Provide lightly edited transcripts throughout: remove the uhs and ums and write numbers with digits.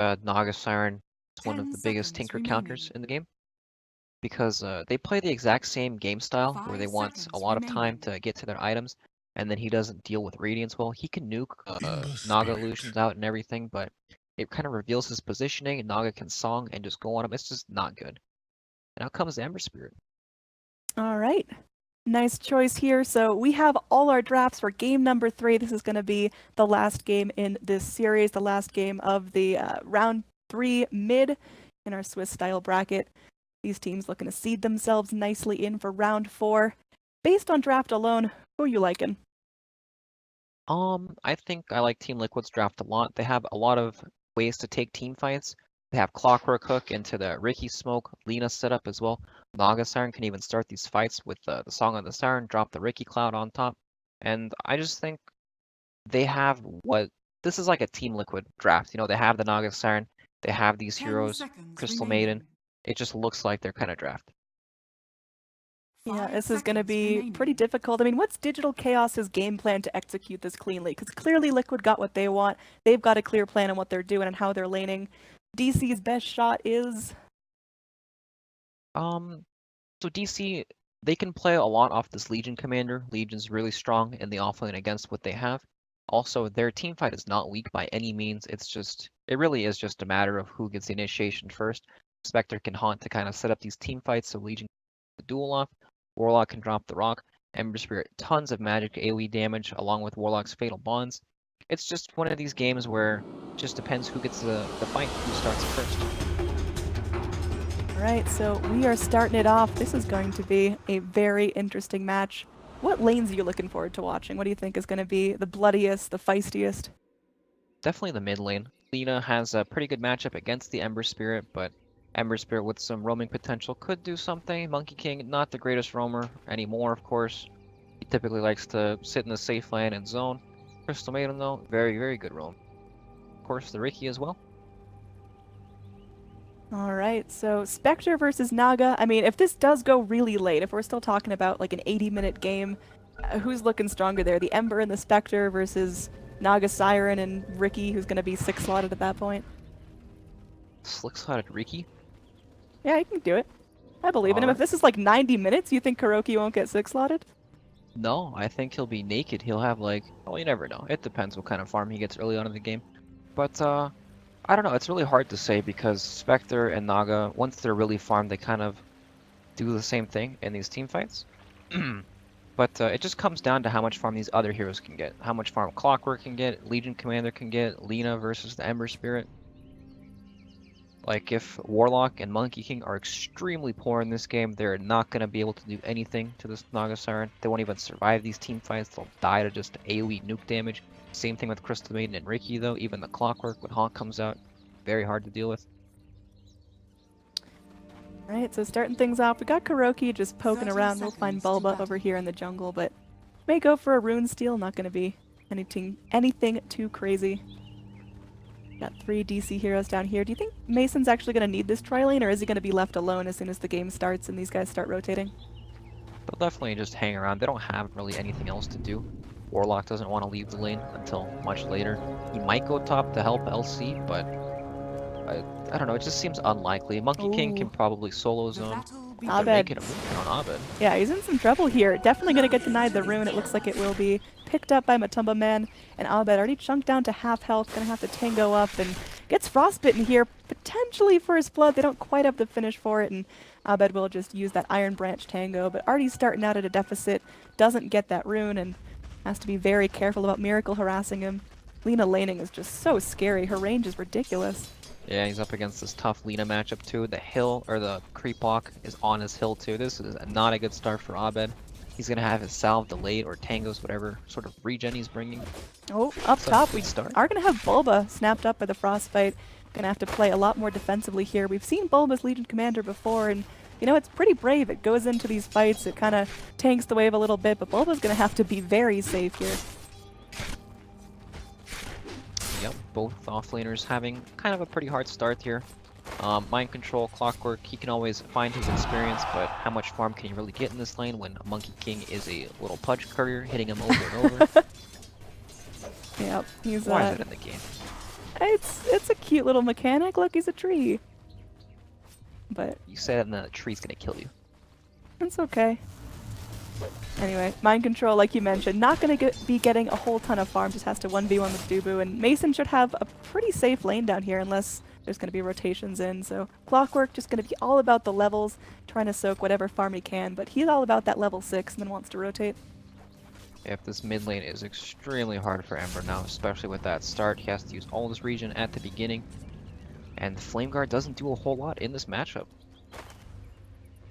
Naga Siren is one of 10 the biggest seconds tinker counters remaining. in the game because they play the exact same game style where they 5 want a seconds lot of time remaining. to get to their items, and then he doesn't deal with Radiance well. He can nuke In the Naga spirit. illusions out and everything, but it kind of reveals his positioning, and Naga can song and just go on him. It's just not good. And out comes the Ember Spirit. All right. Nice choice here. So we have all our drafts for game number 3. This is going to be the last game in this series, the last game of the round 3 mid in our Swiss style bracket. These teams looking to seed themselves nicely in for round 4. Based on draft alone, who are you liking? I think I like Team Liquid's draft a lot. They have a lot of ways to take team fights. They have Clockwork Hook into the Ricky Smoke, Lena setup as well. Naga Siren can even start these fights with the Song of the Siren, drop the Ricky Cloud on top. And I just think they have what this is like a Team Liquid draft. You know, they have the Naga Siren, they have these 10 heroes, seconds Crystal remaining. Maiden. It just looks like their kind of draft. Yeah, 5 this is going to seconds be pretty remaining. difficult. I mean, what's Digital Chaos's game plan to execute this cleanly? Because clearly Liquid got what they want. They've got a clear plan on what they're doing and how they're laning. DC's best shot is... So DC, they can play a lot off this Legion commander. Legion's really strong in the offlane against what they have. Also, their team fight is not weak by any means. It really is just a matter of who gets the initiation first. Spectre can haunt to kind of set up these team fights so Legion can get the duel off. Warlock can drop the rock. Ember Spirit, tons of magic AoE damage along with Warlock's fatal bonds. It's just one of these games where it just depends who gets the fight, who starts first. All right, so we are starting it off. This is going to be a very interesting match. What lanes are you looking forward to watching? What do you think is going to be the bloodiest, the feistiest? Definitely the mid lane. Lena has a pretty good matchup against the Ember Spirit, but Ember Spirit with some roaming potential could do something. Monkey King, not the greatest roamer anymore, of course. He typically likes to sit in the safe lane and zone. Crystal Maiden, though, very, very good roam. Of course, the Ricky as well. All right, so Spectre versus Naga. I mean, if this does go really late, if we're still talking about like an 80-minute game, who's looking stronger there? The Ember and the Spectre versus Naga Siren and Ricky, who's going to be 6-slotted at that point? Slick-slotted Ricky? Yeah, he can do it. I believe in him. If Alright. this is like 90 minutes, you think Kuroki won't get 6-slotted? No, I think he'll be naked. He'll have like, well, you never know. It depends what kind of farm he gets early on in the game. But, I don't know. It's really hard to say because Spectre and Naga, once they're really farmed, they kind of do the same thing in these team fights. But it just comes down to how much farm these other heroes can get. How much farm Clockwork can get, Legion Commander can get, Lena versus the Ember Spirit. Like, if Warlock and Monkey King are extremely poor in this game, they're not going to be able to do anything to this Naga Siren. They won't even survive these team fights. They'll die to just AoE nuke damage. Same thing with Crystal Maiden and Ricky, though. Even the Clockwork, when Haunt comes out, very hard to deal with. Alright, so starting things off, we got Kuroki just poking 30 around. We'll find seconds to Bulba battle. over here in the jungle, but may go for a rune steal. Not going to be anything too crazy. Got 3 DC heroes down here. Do you think Mason's actually going to need this tri lane, or is he going to be left alone as soon as the game starts and these guys start rotating? They'll definitely just hang around. They don't have really anything else to do. Warlock doesn't want to leave the lane until much later. He might go top to help LC, but I don't know. It just seems unlikely. Monkey King can Ooh. probably solo The zone. battle They're begins. Abed. making a movement on Abed. Yeah, he's in some trouble here. Definitely going to get denied the rune. It looks like it will be picked up by Matumba Man. And Abed already chunked down to half health. Going to have to tango up and gets frostbitten here. Potentially First Blood. They don't quite have the finish for it. And Abed will just use that Iron Branch tango. But already starting out at a deficit. Doesn't get that rune and has to be very careful about Miracle harassing him. Lena laning is just so scary. Her range is ridiculous. Yeah, he's up against this tough Lena matchup too. The hill, or the creep walk, is on his hill too. This is not a good start for Abed. He's gonna have his salve delayed, or tangos, whatever sort of regen he's bringing. Oh, up So, top we good start. are going to have Bulba snapped up by the Frostbite. Going to have to play a lot more defensively here. We've seen Bulba's Legion Commander before, and you know, it's pretty brave. It goes into these fights, it kind of tanks the wave a little bit, but Bulba's going to have to be very safe here. Yep, both offlaners having kind of a pretty hard start here. Mind Control, Clockwork, he can always find his experience, but how much farm can he really get in this lane when Monkey King is a little pudge courier hitting him over and over? Yep, he's Why is it in the game? It's a cute little mechanic. Look, he's a tree. But You said and the tree's gonna kill you. it's okay. Anyway, mind control, like you mentioned, not going to be getting a whole ton of farm, just has to 1v1 with Dubu, and Mason should have a pretty safe lane down here unless there's going to be rotations in, so Clockwork just going to be all about the levels, trying to soak whatever farm he can, but he's all about that level 6 and then wants to rotate. If this mid lane is extremely hard for Ember now, especially with that start, he has to use all this regen at the beginning, and Flame Guard doesn't do a whole lot in this matchup.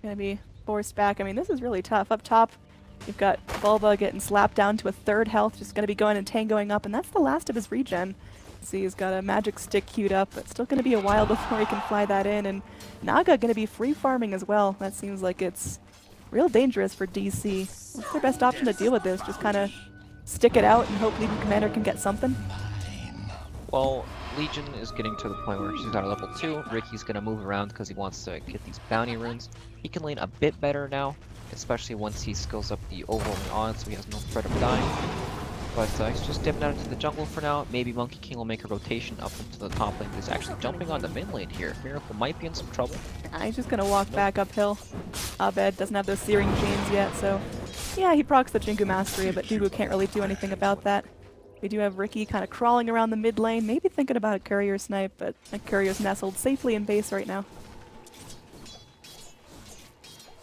Going to be forced back. I mean, this is really tough. Up top, you've got Bulba getting slapped down to a 3rd health, just going to be going and tangoing up, and that's the last of his regen. See, he's got a magic stick queued up, but still going to be a while before he can fly that in, and Naga going to be free farming as well. That seems like it's real dangerous for DC. What's their best option to deal with this? Just kind of stick it out and hope Legion Commander can get something? Well, Legion is getting to the point where she's got a level 2. Ricky's going to move around because he wants to get these bounty runes. He can lane a bit better now, especially once he skills up the overwhelming odds, so he has no threat of dying. But he's just dipping out into the jungle for now. Maybe Monkey King will make a rotation up into the top lane. He's actually jumping on the mid lane here. Miracle might be in some trouble. He's just going to walk back uphill. Abed doesn't have those searing chains yet, so yeah, he procs the Jingu Mastery, but Dubu can't really do anything about that. We do have Ricky kind of crawling around the mid lane, maybe thinking about a courier snipe, but a courier's nestled safely in base right now.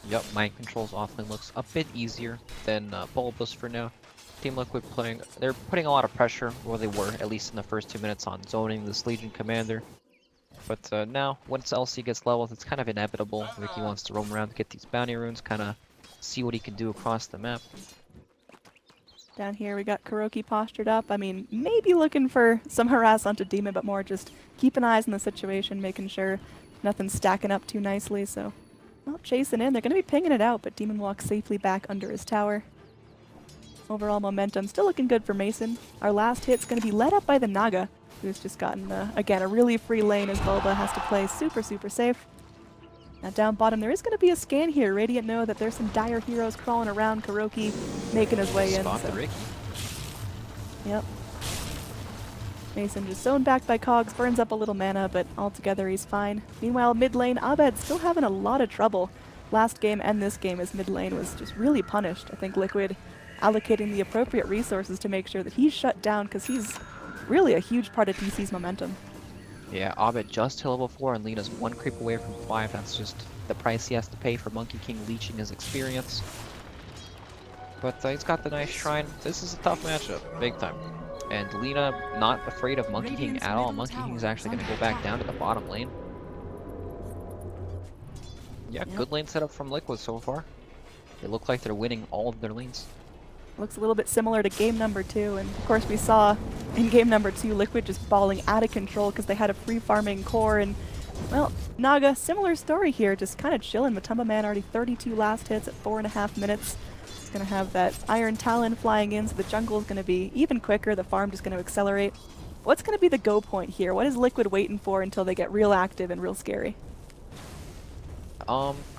Yep, Mind Control's offlane looks a bit easier than Bulbous for now. Team Liquid they're putting a lot of pressure, where they were, at least in the first 2 minutes, on zoning this Legion Commander. But now, once LC gets leveled, it's kind of inevitable. Ricky wants to roam around to get these bounty runes, kind of see what he can do across the map. Down here we got Kuroki postured up. I mean, maybe looking for some harass onto Demon, but more just keeping eyes on the situation, making sure nothing's stacking up too nicely. So, well, chasing in. They're going to be pinging it out, but Demon walks safely back under his tower. Overall momentum still looking good for Mason. Our last hit's going to be led up by the Naga, who's just gotten, again, a really free lane as Bulba has to play super, super safe. Now down bottom, there is going to be a scan here. Radiant know that there's some dire heroes crawling around. Kuroki making his way in. Spot the Ricky. Yep. Mason just zoned back by Cogs, burns up a little mana, but altogether he's fine. Meanwhile, mid lane, Abed still having a lot of trouble. Last game and this game, his mid lane was just really punished. I think Liquid allocating the appropriate resources to make sure that he's shut down, because he's really a huge part of DC's momentum. Yeah, Abed just to level 4 and Lena's 1 creep away from 5. That's just the price he has to pay for Monkey King leeching his experience. But he's got the nice shrine. This is a tough matchup, big time. And Lena not afraid of Monkey King at all. Monkey King is actually going to go back down to the bottom lane. Yeah, good lane setup from Liquid so far. They look like they're winning all of their lanes. Looks a little bit similar to game number 2, and of course we saw in game number 2 Liquid just balling out of control because they had a free farming core, and well, Naga, similar story here, just kind of chilling. Matumba Man already 32 last hits at 4.5 minutes. He's going to have that Iron Talon flying in, so the jungle is going to be even quicker, the farm just going to accelerate. What's going to be the go point here? What is Liquid waiting for until they get real active and real scary?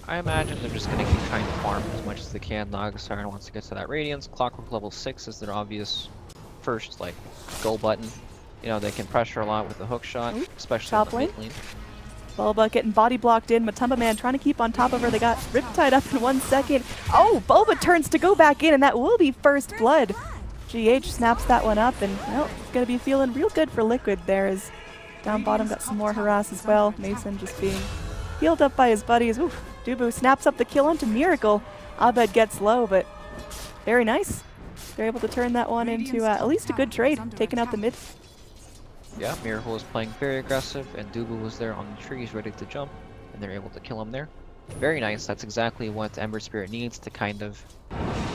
I imagine they're just going to keep trying to farm as much as they can. Naga Siren wants to get to that Radiance. Clockwork level 6 is their obvious first, like, go button. You know, they can pressure a lot with the hook shot, especially top in the mid lane. lane. Bulba getting body blocked in. Matumba Man trying to keep on top of her. They got riptide up in 1 second. Oh, Bulba turns to go back in, and that will be first blood. GH snaps that one up, and well, it's going to be feeling real good for Liquid there as down bottom got some more harass as well. Mason just being healed up by his buddies. Oof. Dubu snaps up the kill onto Miracle. Abed gets low, but very nice. They're able to turn that one into at least a good trade, taking out the mid. Yeah, Miracle was playing very aggressive, and Dubu was there on the trees ready to jump, and they're able to kill him there. Very nice. That's exactly what Ember Spirit needs to kind of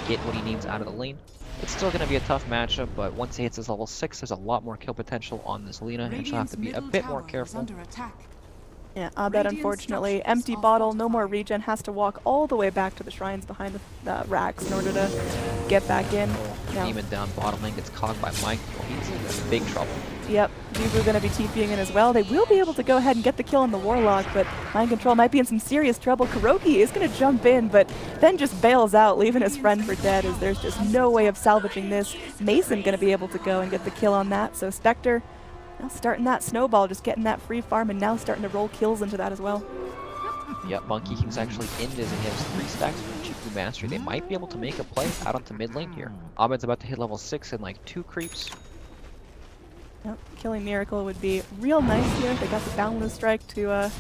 get what he needs out of the lane. It's still going to be a tough matchup, but once he hits his level 6, there's a lot more kill potential on this Lena, and she'll have to be a bit more careful. Yeah, Abed unfortunately, empty bottle, no more regen, has to walk all the way back to the shrines behind the racks in order to get back in. Now, Demon down bottom lane gets caught by Mike. He's in big trouble. Yep, Dubu going to be TPing in as well. They will be able to go ahead and get the kill on the Warlock, but Mind Control might be in some serious trouble. Kuroki is going to jump in, but then just bails out, leaving his friend for dead, as there's just no way of salvaging this. Mason going to be able to go and get the kill on that, so Spectre Now starting that snowball, just getting that free farm, and now starting to roll kills into that as well. Yep, Monkey King's actually in this, and he has 3 stacks for Chiku Mastery. They might be able to make a play out onto mid lane here. Abed's about to hit level 6 in like 2 creeps. Yep, killing Miracle would be real nice here. They got the Boundless Strike to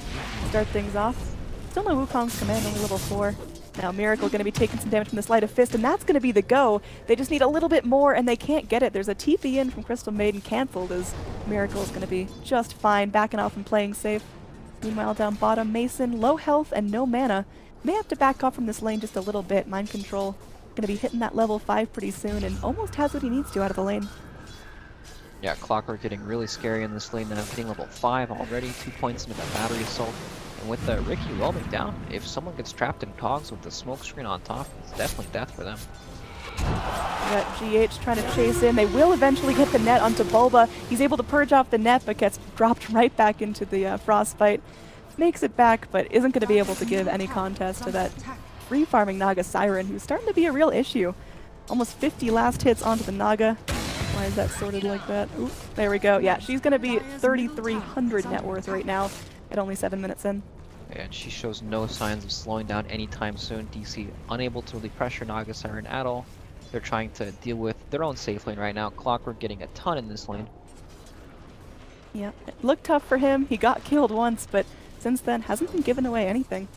start things off. Still no Wukong's command, only level 4. Now Miracle going to be taking some damage from the Sleight of Fist, and that's going to be the go. They just need a little bit more, and they can't get it. There's a TP in from Crystal Maiden cancelled, as Miracle is going to be just fine, backing off and playing safe. Meanwhile, down bottom, Mason, low health and no mana. May have to back off from this lane just a little bit. Mind Control going to be hitting that level 5 pretty soon, and almost has what he needs to out of the lane. Yeah, Clockwork getting really scary in this lane now, hitting level 5 already, 2 points into the battery assault. And with the Ricky roaming down, if someone gets trapped in cogs with the smoke screen on top, it's definitely death for them. We got GH trying to chase in. They will eventually get the net onto Bulba. He's able to purge off the net, but gets dropped right back into the frostbite. Makes it back, but isn't going to be able to give any contest to that free farming Naga Siren, who's starting to be a real issue. Almost 50 last hits onto the Naga. Why is that sorted like that? Oop, there we go. Yeah, she's going to be 3,300 net worth right now at only 7 minutes in. And she shows no signs of slowing down anytime soon. DC unable to really pressure Naga Siren at all. They're trying to deal with their own safe lane right now. Clockwork getting a ton in this lane. Yeah, it looked tough for him. He got killed once, but since then hasn't been giving away anything.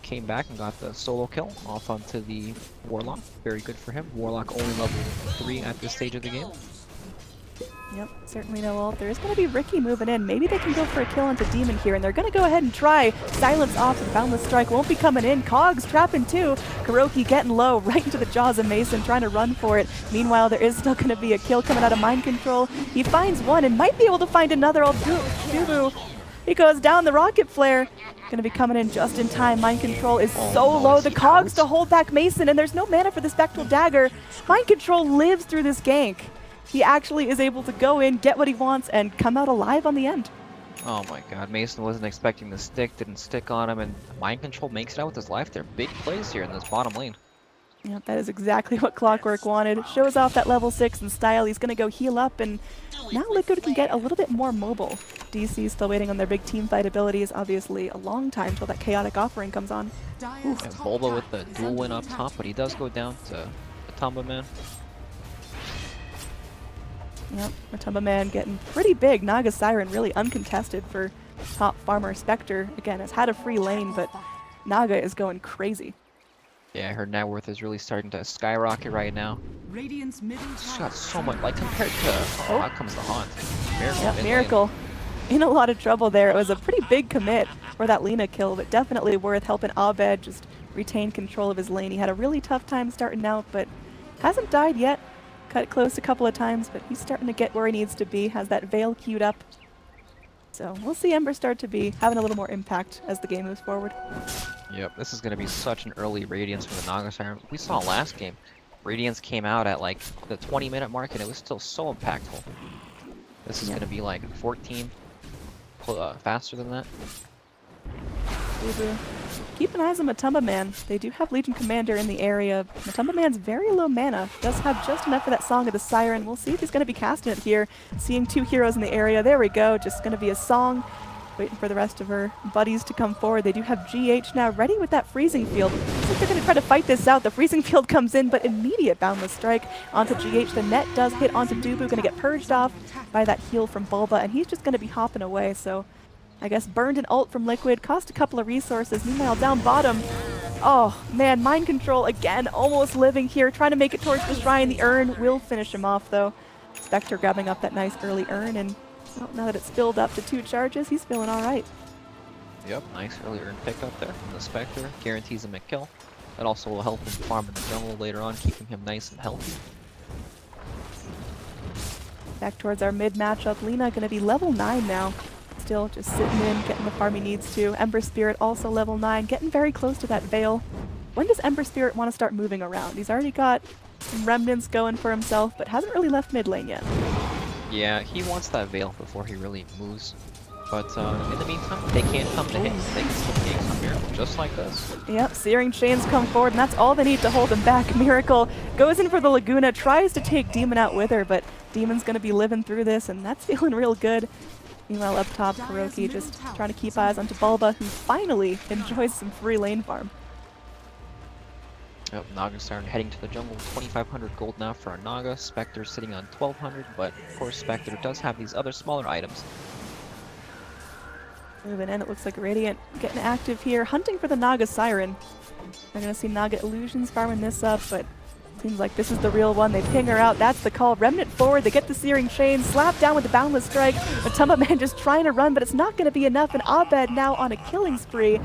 Came back and got the solo kill off onto the Warlock. Very good for him. Warlock only level 3 at this stage of the game. Yep, certainly no ult. There's going to be Ricky moving in. Maybe they can go for a kill onto Demon here, and they're going to go ahead and try. Silence off, and Boundless Strike won't be coming in. Cogs trapping too. Kuroki getting low, right into the jaws of Mason, trying to run for it. Meanwhile, there is still going to be a kill coming out of Mind Control. He finds one and might be able to find another. Dubu. He goes down the rocket flare. Going to be coming in just in time. Mind Control is so low. The Cogs to hold back Mason, and there's no mana for the Spectral Dagger. Mind Control lives through this gank. He actually is able to go in, get what he wants, and come out alive on the end. Oh my god, Mason wasn't expecting the stick, didn't stick on him, and Mind Control makes it out with his life. They're big plays here in this bottom lane. Yeah, that is exactly what Clockwork wanted. Shows off that level 6 in style. He's going to go heal up, and now Liquid can get a little bit more mobile. DC still waiting on their big team fight abilities. Obviously, a long time till that chaotic offering comes on. And Bulba with the dual win up top, but he does go down to Matumba Man. Yep, Matumba Man getting pretty big. Naga Siren really uncontested for top farmer. Spectre, again, has had a free lane, but Naga is going crazy. Yeah, her net worth is really starting to skyrocket right now. She's got so much, like compared to, out comes the Haunt. Miracle. Yep, Miracle in a lot of trouble there. It was a pretty big commit for that Lina kill, but definitely worth helping Abed just retain control of his lane. He had a really tough time starting out, but hasn't died yet. Cut close a couple of times, but he's starting to get where he needs to be, has that Veil queued up. So we'll see Ember start to be having a little more impact as the game moves forward. Yep, this is going to be such an early Radiance from the Naga Siren. We saw last game, Radiance came out at like the 20-minute mark, and it was still so impactful. This is going to be like 14 faster than that. Keep an eye on Matumba Man. They do have Legion Commander in the area. Matumba Man's very low mana. Does have just enough for that Song of the Siren. We'll see if he's going to be casting it here. Seeing 2 heroes in the area. There we go. Just going to be a Song. Waiting for the rest of her buddies to come forward. They do have GH now ready with that Freezing Field. Looks like they're going to try to fight this out. The Freezing Field comes in, but immediate Boundless Strike onto GH. The net does hit onto Dubu. Going to get purged off by that heal from Bulba, and he's just going to be hopping away. So I guess burned an ult from Liquid, cost a couple of resources. Meanwhile, down bottom, oh man, Mind Control again, almost living here, trying to make it towards the Shrine. The Urn will finish him off though. Spectre grabbing up that nice early Urn, and well, now that it's filled up to 2 charges, he's feeling all right. Yep, nice early Urn pickup there from the Spectre. Guarantees him a kill. That also will help him farm in the jungle later on, keeping him nice and healthy. Back towards our mid matchup, Lina gonna be level 9 now. Still just sitting in, getting the farm he needs to. Ember Spirit also level 9, getting very close to that Veil. When does Ember Spirit want to start moving around? He's already got some remnants going for himself, but hasn't really left mid lane yet. Yeah, he wants that Veil before he really moves. But in the meantime, they can't come to hit. They can still take some Miracle just like this. Yep, Searing Chains come forward, and that's all they need to hold him back. Miracle goes in for the Laguna, tries to take Demon out with her, but Demon's going to be living through this, and that's feeling real good. Meanwhile, up top, Kuroki just trying to keep eyes onto Bulba, who finally enjoys some free lane farm. Yep, Naga Siren heading to the jungle. 2,500 gold now for our Naga. Spectre sitting on 1,200, but of course Spectre does have these other smaller items. Moving in, it looks like Radiant getting active here, hunting for the Naga Siren. We're going to see Naga Illusions farming this up, but seems like this is the real one. They ping her out. That's the call. Remnant forward. They get the Searing Chain. Slap down with the Boundless Strike. Matumba Man just trying to run, but it's not going to be enough. And Abed now on a killing spree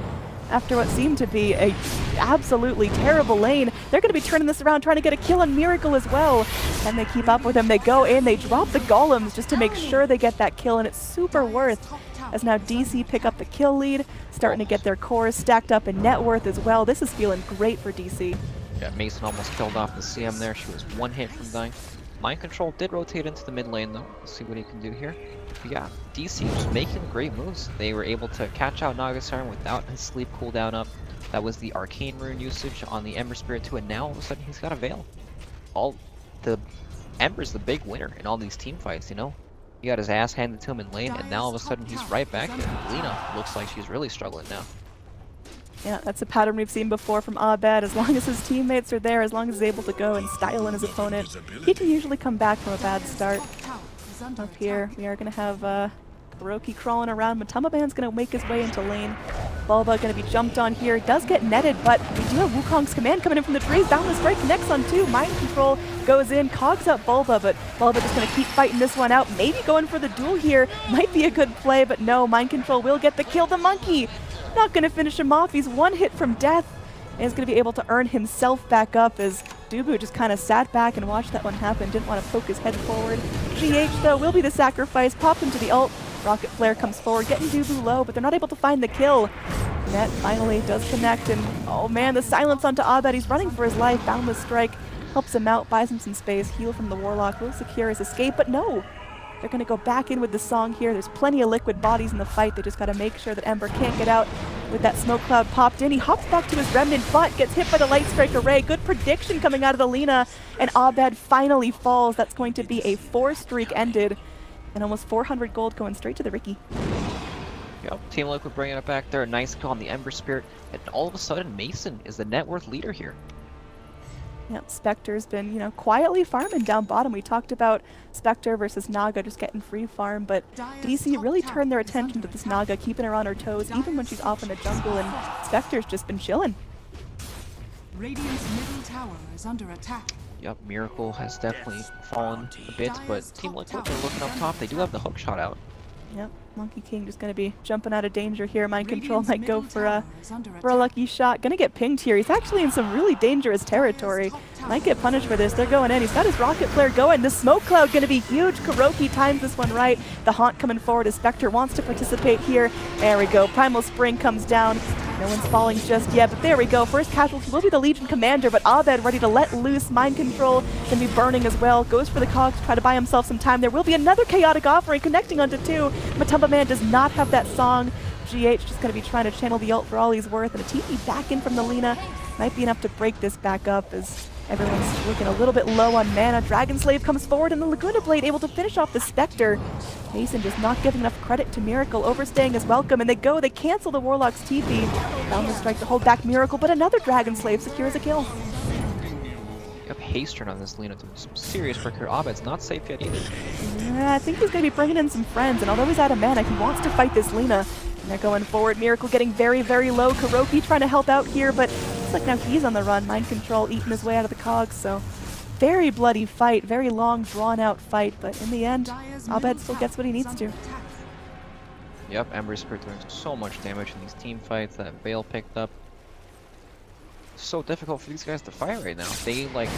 after what seemed to be a absolutely terrible lane. They're going to be turning this around, trying to get a kill on Miracle as well. And they keep up with him. They go in. They drop the golems just to make sure they get that kill. And it's super worth as now DC pick up the kill lead, starting to get their cores stacked up in net worth as well. This is feeling great for DC. Yeah, Mason almost killed off the CM there. She was one hit from dying. Mind Control did rotate into the mid lane though. Let's see what he can do here. But yeah, DC just making great moves. They were able to catch out Naga Siren without his sleep cooldown up. That was the Arcane Rune usage on the Ember Spirit too, and now all of a sudden he's got a Veil. The Ember's the big winner in all these team fights, you know? He got his ass handed to him in lane, and now all of a sudden he's right back here. Lina looks like she's really struggling now. Yeah, that's a pattern we've seen before from Abed. As long as his teammates are there, as long as he's able to go and style in his opponent, he can usually come back from a bad start. Up here, we are going to have Kuroki crawling around. Matumba Man's going to make his way into lane. Bulba going to be jumped on here. Does get netted, but we do have Wukong's command coming in from the trees. Boundless Strike connects on two. Mind Control goes in, cogs up Bulba, but Bulba just going to keep fighting this one out. Maybe going for the duel here. Might be a good play, but no. Mind Control will get the kill. The monkey not going to finish him off. He's one hit from death, and he's going to be able to earn himself back up as Dubu just kind of sat back and watched that one happen. Didn't want to poke his head forward. GH, though, will be the sacrifice. Popped into the ult. Rocket Flare comes forward, getting Dubu low, but they're not able to find the kill. Net finally does connect, and oh man, the silence onto Abed. He's running for his life. Boundless Strike helps him out, buys him some space. Heal from the Warlock will secure his escape, but no! They're going to go back in with the song here. There's plenty of liquid bodies in the fight. They just got to make sure that Ember can't get out. With that smoke cloud popped in, he hops back to his Remnant, but gets hit by the Light Strike Array. Good prediction coming out of the Lina, and Abed finally falls. That's going to be a 4 streak ended, and almost 400 gold going straight to the Ricky. Yep, Team Liquid bringing it back there. Nice kill on the Ember Spirit, and all of a sudden Mason is the net worth leader here. Yep, Spectre's been, you know, quietly farming down bottom. We talked about Spectre versus Naga just getting free farm, but DC really turned their attention to this Naga, keeping her on her toes, even when she's off in the jungle, and Spectre's just been chilling. Radiant's middle tower is under attack. Yep, Miracle has definitely fallen a bit, but Team Liquid, they're looking up top. They do have the hook shot out. Yep, Monkey King just going to be jumping out of danger here. Mind Control might go for a lucky shot. Going to get pinged here. He's actually in some really dangerous territory. Might get punished for this. They're going in. He's got his Rocket Flare going. The Smoke Cloud going to be huge. Kuroki times this one right. The Haunt coming forward as Spectre wants to participate here. There we go. Primal Spring comes down. No one's falling just yet, but there we go. First casualty will be the Legion Commander, but Abed ready to let loose. Mind Control can be burning as well. Goes for the cogs to try to buy himself some time. There will be another Chaotic Offering connecting onto two. Matumba Man does not have that song. GH just going to be trying to channel the ult for all he's worth, and a TP back in from the Lina might be enough to break this back up as everyone's looking a little bit low on mana. Dragon Slave comes forward, and the Laguna Blade able to finish off the Spectre. Mason just not giving enough credit to Miracle, overstaying his welcome, and they cancel the Warlock's TP. Boundless Strike to hold back Miracle, but another Dragon Slave secures a kill. Yep, haste turn on this Lina doing some serious work here. Abed's not safe yet either. Yeah, I think he's going to be bringing in some friends, and although he's out of mana, he wants to fight this Lina. And they're going forward. Miracle getting very, very low. Kuroki trying to help out here, but looks like now he's on the run. Mind Control eating his way out of the cogs, so very bloody fight, very long, drawn-out fight, but in the end, Abed still gets what he needs to. Yep, Ember Spirit doing so much damage in these team fights. That Veil picked up. So difficult for these guys to fight right now. They, like,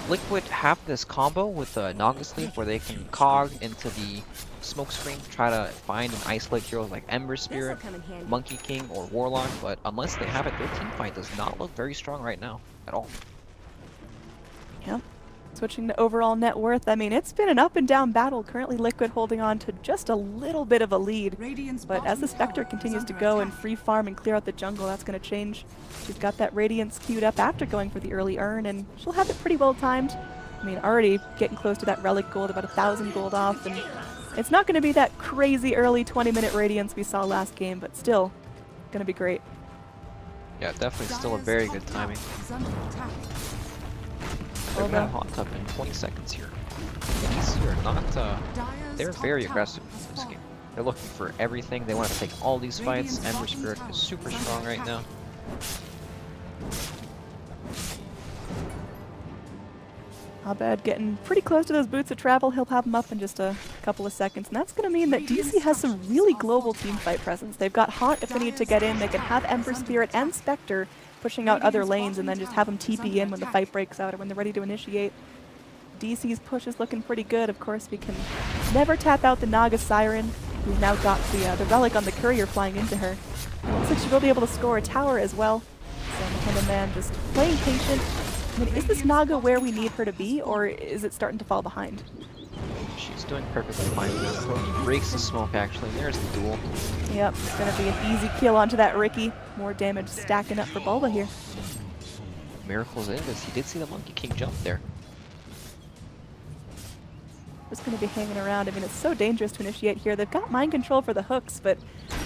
Liquid have this combo with Naga Sleep where they can cog into the smoke screen, try to find and isolate heroes like Ember Spirit, Monkey King, or Warlock, but unless they have it, their team fight does not look very strong right now at all. Yep. Switching to overall net worth, I mean, it's been an up and down battle. Currently Liquid holding on to just a little bit of a lead. Radiant's But as the bottom Spectre tower continues is to under go and attack. free farm and clear out the jungle, that's going to change. She's got that Radiance queued up after going for the early earn, and she'll have it pretty well timed. I mean, already getting close to that Relic gold, about 1,000 gold off, and it's not going to be that crazy early 20-minute Radiance we saw last game, but still going to be great. Yeah, definitely still a very good timing. Is under attack. They're Well gonna done. hot tub in 20 seconds here. These are not, Dire's they're top very tower aggressive has in this fallen. game. They're looking for everything. They want to take all these fights. Radiant's Ember bottom Spirit tower is super is under strong right attack. now. Abed getting pretty close to those boots of travel. He'll have them up in just a couple of seconds, and that's going to mean that DC has some really global teamfight presence. They've got Haunt if they need to get in. They can have Ember Spirit and Spectre pushing out other lanes, and then just have them TP in when the fight breaks out or when they're ready to initiate. DC's push is looking pretty good. Of course, we can never tap out the Naga Siren, who's now got the relic on the courier flying into her. Looks like she will be able to score a tower as well. So Nintendo Man just playing patient. I mean, is this Naga where we need her to be, or is it starting to fall behind? She's doing perfectly fine with this. He breaks the smoke actually. There's the duel. Yep, it's going to be an easy kill onto that Ricky. More damage stacking up for Bulba here. Miracles in this. He did see the Monkey King jump there. Just going to be hanging around. I mean, it's so dangerous to initiate here. They've got mind control for the hooks, but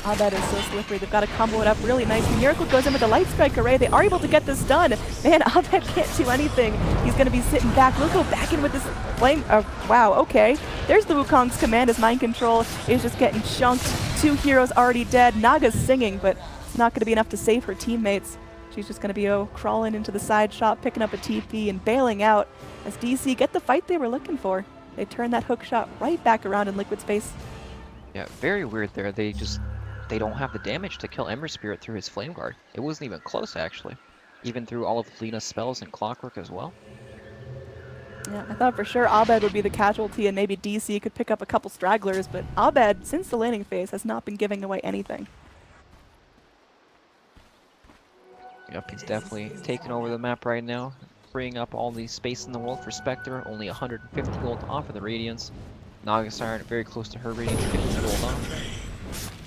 that is so slippery. They've got to combo it up really nicely. Miracle goes in with the Light Strike array. They are able to get this done. Man, Abed can't do anything. He's going to be sitting back. We'll go back in with this flame. Wow, okay. There's the Wukong's command as mind control is just getting chunked. 2 heroes already dead. Naga's singing, but it's not going to be enough to save her teammates. She's just going to be crawling into the side shot, picking up a TP and bailing out as DC get the fight they were looking for. They turn that hook shot right back around in Liquid space. Yeah, very weird there. They don't have the damage to kill Ember Spirit through his Flame Guard. It wasn't even close actually. Even through all of Lena's spells and Clockwork as well. Yeah, I thought for sure Abed would be the casualty and maybe DC could pick up a couple stragglers, but Abed, since the laning phase, has not been giving away anything. Yep, he's definitely taking over the map right now. Freeing up all the space in the world for Spectre. Only 150 gold off of the Radiance. Naga Siren very close to her Radiance, 50 gold off.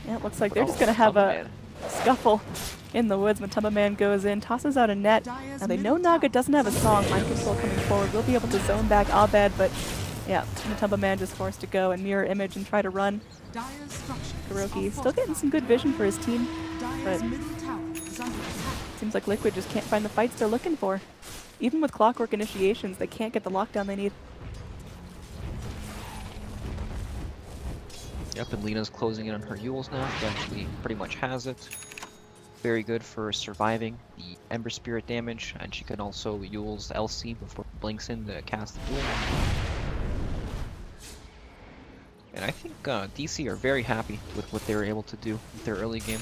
Yeah, it looks like they're just going to have a scuffle in the woods. Matumba Man goes in, tosses out a net. Now they know Naga doesn't have a song. Mind control coming forward. We'll be able to zone back Abed, but yeah, Matumba Man just forced to go and mirror image and try to run. Kuroki still getting some good vision for his team, but seems like Liquid just can't find the fights they're looking for. Even with Clockwork initiations, they can't get the lockdown they need. Yep, and Lena's closing in on her Yules now. She actually pretty much has it. Very good for surviving the Ember Spirit damage, and she can also Yules LC before it blinks in to cast the duel. And I think DC are very happy with what they were able to do with their early game.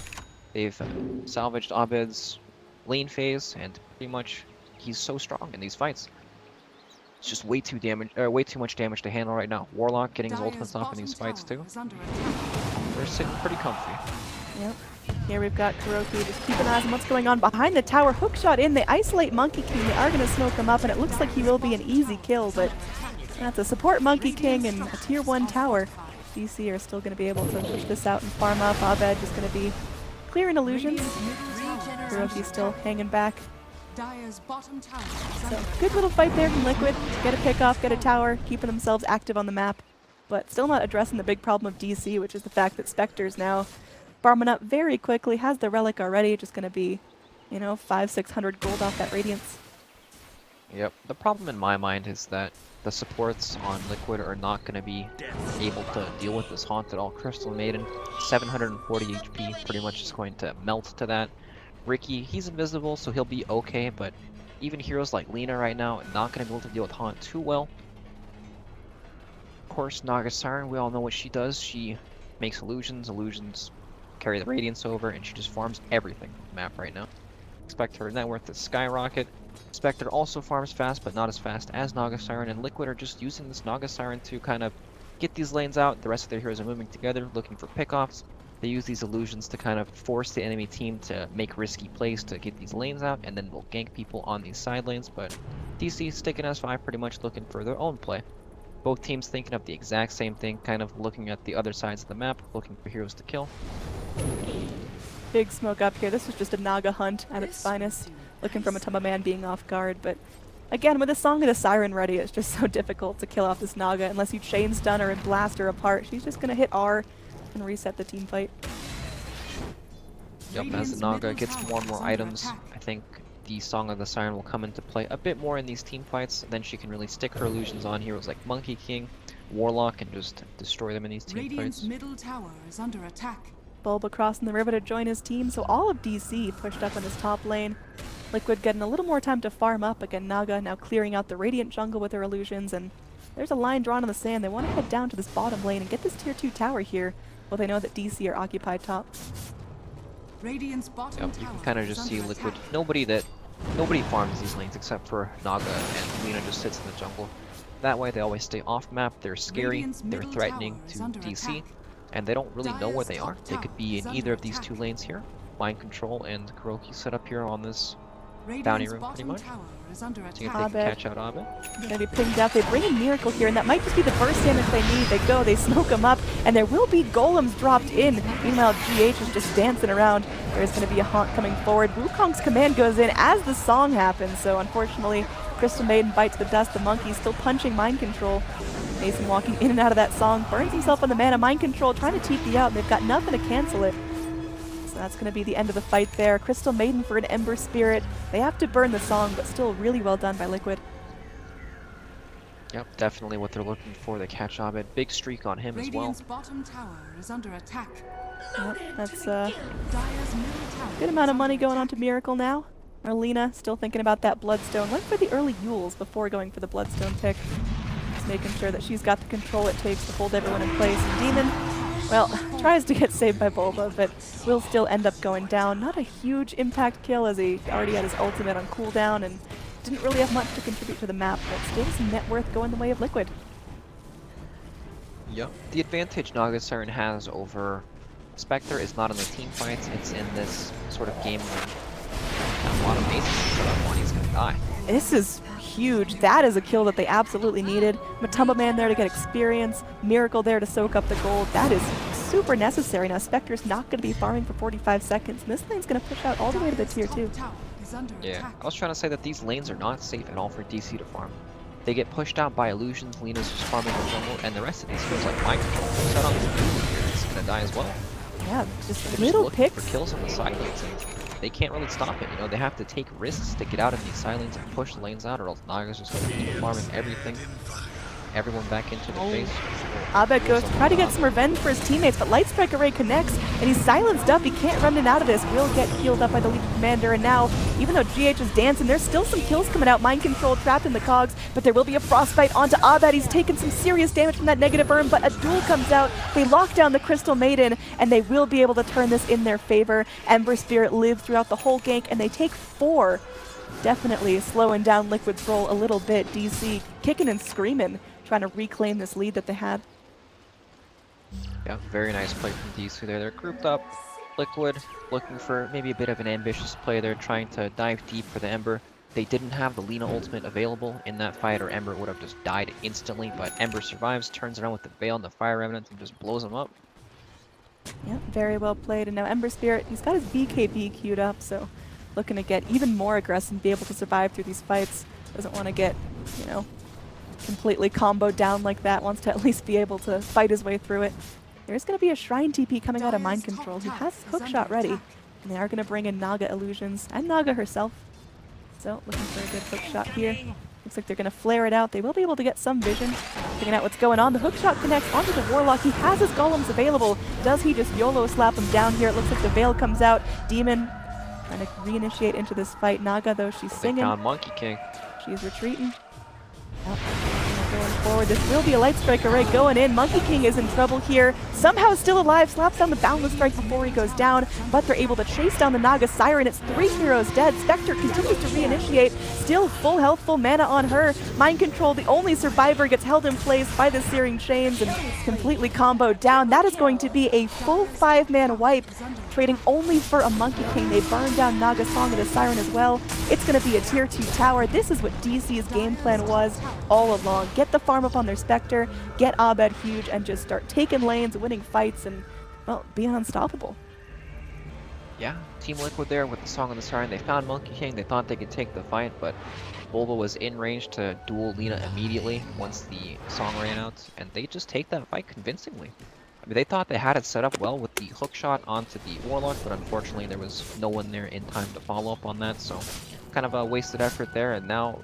They've salvaged Abed's lane phase, and pretty much he's so strong in these fights. It's just way too much damage to handle right now. Warlock getting his ultimates off in these fights too. They're sitting pretty comfy. Yep. Here we've got Kuroki just keep an eye on what's going on behind the tower. Hook shot in. They isolate Monkey King. They are going to smoke him up, and it looks like he will be an easy kill, but that's a support Monkey King and a tier 1 tower. DC are still going to be able to push this out and farm up. Abed just going to be clearing illusions. Kuroki still hanging back. So good little fight there from Liquid. Get a pick off, get a tower, keeping themselves active on the map, but still not addressing the big problem of DC, which is the fact that Spectre's now farming up very quickly, has the relic already, just going to be, you know, 500-600 gold off that Radiance. Yep, the problem in my mind is that the supports on Liquid are not going to be able to deal with this Haunt at all. Crystal Maiden, 740 HP, pretty much is going to melt to that. Ricky, he's invisible, so he'll be okay, but even heroes like Lena right now, not going to be able to deal with Haunt too well. Of course, Naga Siren, we all know what she does. She makes illusions, illusions carry the Radiance over, and she just farms everything on the map right now. Expect her net worth to skyrocket. Spectre also farms fast, but not as fast as Naga Siren, and Liquid are just using this Naga Siren to kind of get these lanes out. The rest of their heroes are moving together, looking for pickoffs. They use these illusions to kind of force the enemy team to make risky plays to get these lanes out, and then they'll gank people on these side lanes, but DC sticking S5 pretty much looking for their own play. Both teams thinking of the exact same thing, kind of looking at the other sides of the map, looking for heroes to kill. Big smoke up here. This was just a Naga hunt at its finest. Looking for Matumba Man being off guard, but again, with the Song of the Siren ready, it's just so difficult to kill off this Naga unless you chain stun her and blast her apart. She's just gonna hit R and reset the team fight. Yep, as the Naga gets more and more items, I think the Song of the Siren will come into play a bit more in these team fights. Then she can really stick her illusions on heroes like Monkey King, Warlock, and just destroy them in these team Radiant's fights. middle tower is under attack. Bulba crossing the river to join his team, so all of DC pushed up on his top lane. Liquid getting a little more time to farm up. Again, Naga now clearing out the Radiant jungle with her illusions, and there's a line drawn in the sand. They want to head down to this bottom lane and get this tier 2 tower here, while they know that DC are occupied top. Radiant's bottom Yep, you tower can kind of is just see under Liquid. attack. Nobody farms these lanes except for Naga, and Lina just sits in the jungle. That way they always stay off map, they're scary, Radiant's they're middle threatening tower is to under DC, attack. and they don't really know where Dire's they top are. They could tower be is in under either of these attack. two lanes here. Mind Control and Kuroki set up here on this bounty Radiant's room pretty bottom much. tower is under See if attack. they can Abed. catch out Abed. Gonna be pinged out. They bring in Miracle here, and that might just be the burst damage they need. They go, they smoke them up, and there will be golems dropped in. Meanwhile, GH is just dancing around. There's gonna be a haunt coming forward. Wukong's command goes in as the song happens, so unfortunately, Crystal Maiden bites the dust. The monkey still punching Mind Control. Mason walking in and out of that song, burns himself on the mana. Mind Control trying to TP out, and they've got nothing to cancel it. So that's going to be the end of the fight there. Crystal Maiden for an Ember Spirit. They have to burn the song, but still really well done by Liquid. Yep, definitely what they're looking for. They catch Abed. Big streak on him as well. Radiant's bottom tower is under attack. Yep, that's a Dire's middle tower good is amount of under money going on attack. to Miracle now. Arlena still thinking about that Bloodstone. Went for the early Yules before going for the Bloodstone pick. Just making sure that she's got the control it takes to hold everyone in place. And Demon, well, tries to get saved by Bulba, but will still end up going down. Not a huge impact kill as he already had his ultimate on cooldown and didn't really have much to contribute to the map, but still some net worth going the way of Liquid. Yep. The advantage Naga Siren has over Spectre is not in the team fights, it's in this sort of game when a lot of Masons shut up on, he's gonna die. This is huge. That is a kill that they absolutely needed. Matumba Man there to get experience. Miracle there to soak up the gold. That is super necessary. Now Spectre's not going to be farming for 45 seconds, and this lane's going to push out all the way to the tier 2. Top tower is under Yeah, attack. I was trying to say that these lanes are not safe at all for DC to farm. They get pushed out by illusions, Lina's just farming the jungle, and the rest of these heroes like Mind Control set on this dude here, it's gonna die as well. Yeah, They're just just little looking picks. for kills on the side lanes, and they can't really stop it, you know, they have to take risks to get out of these side lanes and push the lanes out, or else Naga's just gonna keep farming everyone back into the face. Abed goes to try to get some revenge for his teammates, but Light Strike Array connects, and he's silenced up. He can't run in out of this. Will get healed up by the Legion Commander, and now, even though GH is dancing, there's still some kills coming out. Mind Control trapped in the cogs, but there will be a Frostbite onto Abed. He's taken some serious damage from that negative burn, but a duel comes out. They lock down the Crystal Maiden, and they will be able to turn this in their favor. Ember Spirit lives throughout the whole gank, and they take 4. Definitely slowing down Liquid's roll a little bit. DC kicking and screaming, trying to reclaim this lead that they had. Yeah, very nice play from DC there. They're grouped up. Liquid looking for maybe a bit of an ambitious play there, trying to dive deep for the Ember. They didn't have the Lina ultimate available in that fight, or Ember would have just died instantly, but Ember survives, turns around with the Veil and the Fire Remnant, and just blows them up. Yep, very well played. And now Ember Spirit, he's got his BKB queued up, so looking to get even more aggressive and be able to survive through these fights. Doesn't want to get, you know, completely comboed down like that. Wants to at least be able to fight his way through it. There's going to be a Shrine TP coming out of Mind Dire's top Control, who tower has is Hookshot under ready. attack. And they are going to bring in Naga Illusions and Naga herself. So looking for a good hookshot here. Looks like they're going to flare it out. They will be able to get some vision, figuring out what's going on. The hookshot connects onto the Warlock. He has his golems available. Does he just YOLO slap him down here? It looks like the Veil comes out. Demon trying to reinitiate into this fight. Naga, though, she's They singing. found Monkey King. She's retreating. Yep. Going forward. This will be a Light Strike array going in. Monkey King is in trouble here. Somehow still alive, slaps down the Boundless Strike before he goes down, but they're able to chase down the Naga Siren. It's 3 heroes dead. Spectre continues to reinitiate. Still full health, full mana on her. Mind Control, the only survivor, gets held in place by the Searing Chains and completely comboed down. That is going to be a full 5-man wipe, trading only for a Monkey King. They burn down Naga Song and a Siren as well. It's going to be a tier 2 tower. This is what DC's game plan was all along. Get the farm up on their Spectre, get Abed huge, and just start taking lanes, winning fights, and, well, being unstoppable. Yeah, Team Liquid there with the Song and the Siren. They found Monkey King. They thought they could take the fight, but Bulba was in range to duel Lina immediately once the Song ran out, and they just take that fight convincingly. I mean, they thought they had it set up well with the hook shot onto the Warlock, but unfortunately there was no one there in time to follow up on that, so kind of a wasted effort there. And now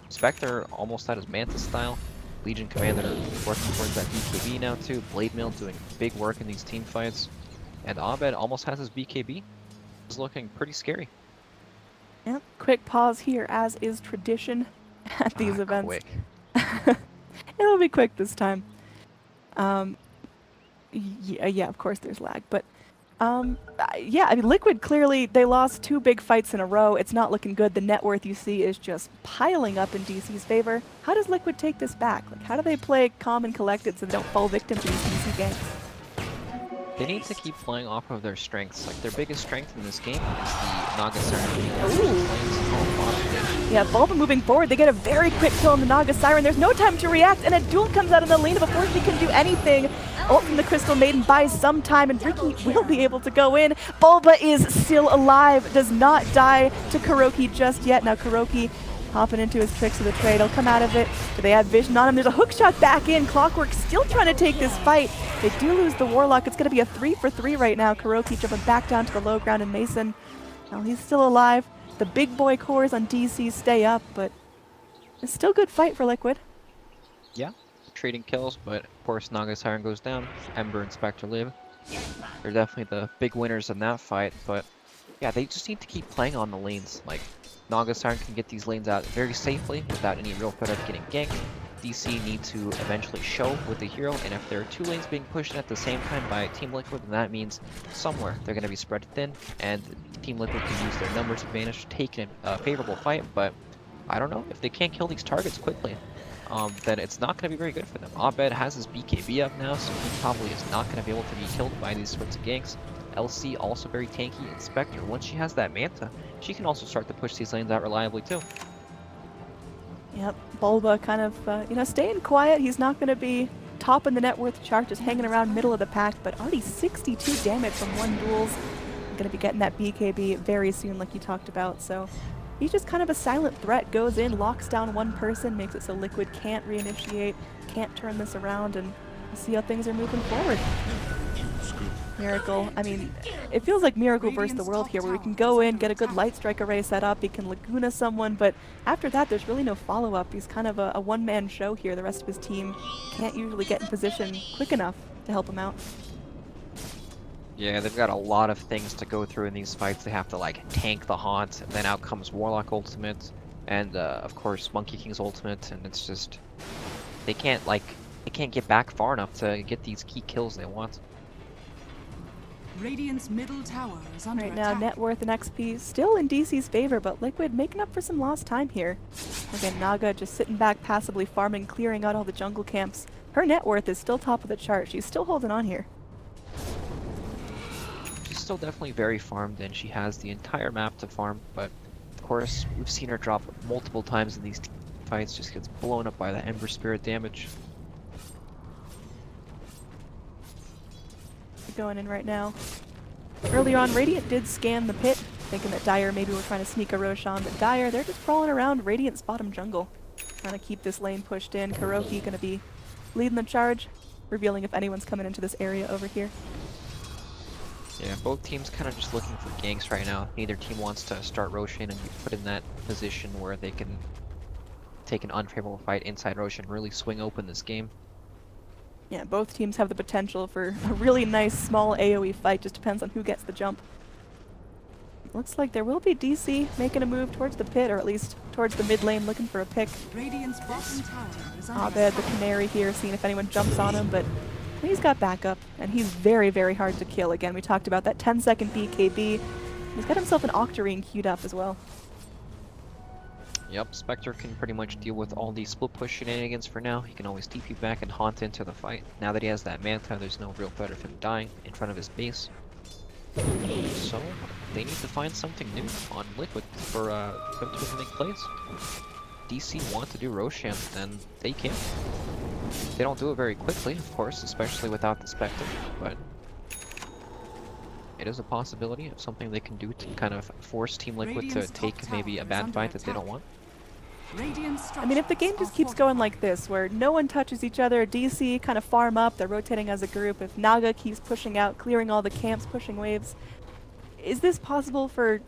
Spectre almost had his Manta style. Legion Commander working towards that BKB now too. Blade Mail doing big work in these team fights. And Abed almost has his BKB. It's looking pretty scary. Yep, quick pause here, as is tradition at these events. Quick. It'll be quick this time. Yeah, of course there's lag, but yeah, I mean, Liquid clearly, they lost 2 big fights in a row. It's not looking good. The net worth you see is just piling up in DC's favor. How does Liquid take this back? Like, how do they play calm and collected so they don't fall victim to these DC ganks? They need to keep playing off of their strengths. Like, their biggest strength in this game is the Naga Siren. Yeah, Bulba moving forward. They get a very quick kill on the Naga Siren. There's no time to react, and a duel comes out of the lane before she can do anything. Ult from the Crystal Maiden buys some time, and Ricky will be able to go in. Bulba is still alive, does not die to Kuroki just yet. Now Kuroki hopping into his tricks of the trade. He'll come out of it. Do they have vision on him? There's a hook shot back in. Clockwork still trying to take this fight. They do lose the Warlock. It's going to be a 3-for-3 right now. Kuroki jumping back down to the low ground, and Mason, well, he's still alive. The big boy cores on DC stay up, but it's still a good fight for Liquid. Yeah, trading kills, but of course Naga Siren goes down. Ember and Spectre live. They're definitely the big winners in that fight, but yeah, they just need to keep playing on the lanes. Like, Naga Siren can get these lanes out very safely without any real threat of getting ganked. DC need to eventually show with the hero, and if there are 2 lanes being pushed at the same time by Team Liquid, then that means somewhere they're going to be spread thin, and Team Liquid can use their numbers advantage to take a favorable fight. But I don't know, if they can't kill these targets quickly, then it's not going to be very good for them. Abed has his BKB up now, so he probably is not going to be able to be killed by these sorts of ganks. LC also very tanky, and Spectre, once she has that Manta, she can also start to push these lanes out reliably too. Yep, Bulba kind of, you know, staying quiet. He's not going to be top in the net worth chart, just hanging around middle of the pack, but already 62 damage from 1 duels. Going to be getting that BKB very soon, like you talked about, so he's just kind of a silent threat. Goes in, locks down 1 person, makes it so Liquid can't reinitiate, can't turn this around, and we'll see how things are moving forward. Miracle, I mean, it feels like Miracle versus the world here, where we can go in, get a good Light Strike array set up, he can Laguna someone, but after that there's really no follow-up. He's kind of a one-man show here. The rest of his team can't usually get in position quick enough to help him out. Yeah, they've got a lot of things to go through in these fights. They have to, like, tank the Haunt, and then out comes Warlock ultimate, and of course Monkey King's ultimate, and it's just, they can't get back far enough to get these key kills they want. Radiant's middle tower is under Right now, attack. net worth and XP still in DC's favor, but Liquid making up for some lost time here. Again, Naga just sitting back, passively farming, clearing out all the jungle camps. Her net worth is still top of the chart. She's still holding on here. She's still definitely very farmed, and she has the entire map to farm, but of course, we've seen her drop multiple times in these fights, just gets blown up by the Ember Spirit damage. Going in right now. Earlier on, Radiant did scan the pit, thinking that Dire maybe were trying to sneak a Roshan, but Dire, they're just crawling around Radiant's bottom jungle, trying to keep this lane pushed in. Kuroki going to be leading the charge, revealing if anyone's coming into this area over here. Yeah, both teams kind of just looking for ganks right now. Neither team wants to start Roshan and be put in that position where they can take an unfavorable fight inside Roshan, really swing open this game. Yeah, both teams have the potential for a really nice small AoE fight, just depends on who gets the jump. looks like there will be DC making a move towards the pit, or at least towards the mid lane, looking for a pick. Radiant's bottom tower is under Abed, the Canary here, seeing if anyone jumps on him, but he's got backup, and he's very, very hard to kill. Again, we talked about that 10-second BKB. He's got himself an Octarine queued up as well. Yep, Spectre can pretty much deal with all these split push shenanigans for now. He can always TP back and haunt into the fight. Now that he has that Manta, there's no real threat of him dying in front of his base. So, they need to find something new on Liquid for them to make plays. DC want to do Roshan, and they can. They don't do it very quickly, of course, especially without the Spectre, but it is a possibility of something they can do to kind of force Team Liquid to take maybe a bad fight that they don't want. I mean, if the game just keeps going like this, where no one touches each other, DC kind of farm up, they're rotating as a group, if Naga keeps pushing out, clearing all the camps, pushing waves, is this possible for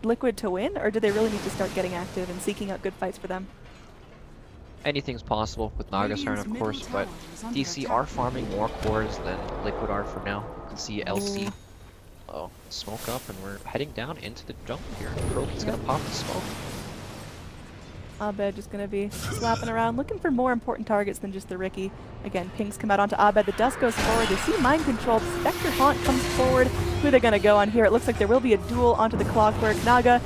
Liquid to win, or do they really need to start getting active and seeking out good fights for them? Anything's possible with Nagasarn, of course, but DC are farming more cores than Liquid are for now. You can see LC smoke up, and we're heading down into the jungle here. Kroki's gonna pop the smoke. Abed just going to be slapping around, looking for more important targets than just the Riki. Again, pings come out onto Abed. The dust goes forward. They see mind control. The Spectre Haunt comes forward. Who are they going to go on here? It looks like there will be a duel onto the Clockwork. Naga,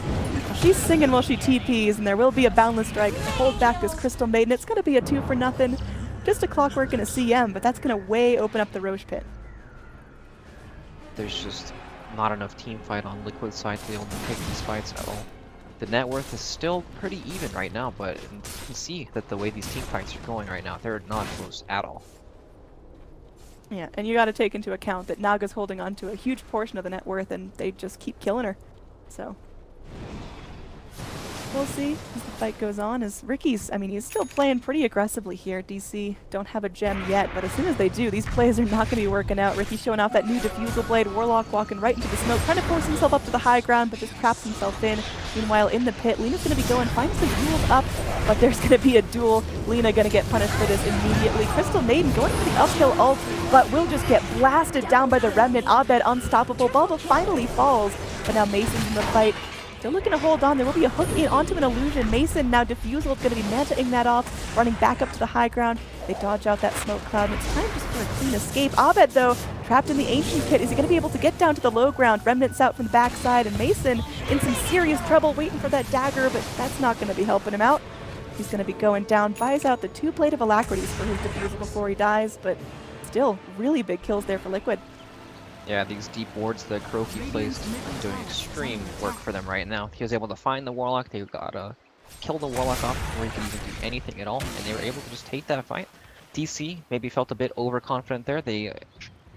she's singing while she TPs, and there will be a Boundless Strike to hold back this Crystal Maiden. It's going to be a 2-for-0. Just a Clockwork and a CM, but that's going to way open up the Roche pit. There's just not enough team fight on Liquid side to be able to take these fights at all. The net worth is still pretty even right now, but you can see that the way these team fights are going right now, they're not close at all. Yeah, and you got to take into account that Naga's holding on to a huge portion of the net worth, and they just keep killing her. So we'll see as the fight goes on. As Riki's, I mean, he's still playing pretty aggressively here. DC don't have a gem yet, but as soon as they do, these plays are not going to be working out. Riki showing off that new Diffusal Blade, Warlock walking right into the smoke, trying to force himself up to the high ground, but just traps himself in. Meanwhile, in the pit, Lena's going to be going, finds the duels up, but there's going to be a duel. Lena going to get punished for this immediately. Crystal Maiden going for the uphill ult, but will just get blasted down by the Remnant. Abed unstoppable. Bulba finally falls, but now Mason's in the fight. They're looking to hold on. There will be a hook in onto an illusion. Mason now Diffusal is going to be Manta-ing that off, running back up to the high ground. They dodge out that smoke cloud, and it's time just for a clean escape. Abed, though, trapped in the Ancient Pit. Is he going to be able to get down to the low ground? Remnants out from the backside, and Mason in some serious trouble waiting for that dagger, but that's not going to be helping him out. He's going to be going down, buys out the 2 Plate of Alacrities for his Diffusal before he dies, but still really big kills there for Liquid. Yeah, these deep wards that Kroki placed are doing extreme work for them right now. He was able to find the Warlock. They got kill the Warlock off before he could even do anything at all, and they were able to just take that fight. DC maybe felt a bit overconfident there. They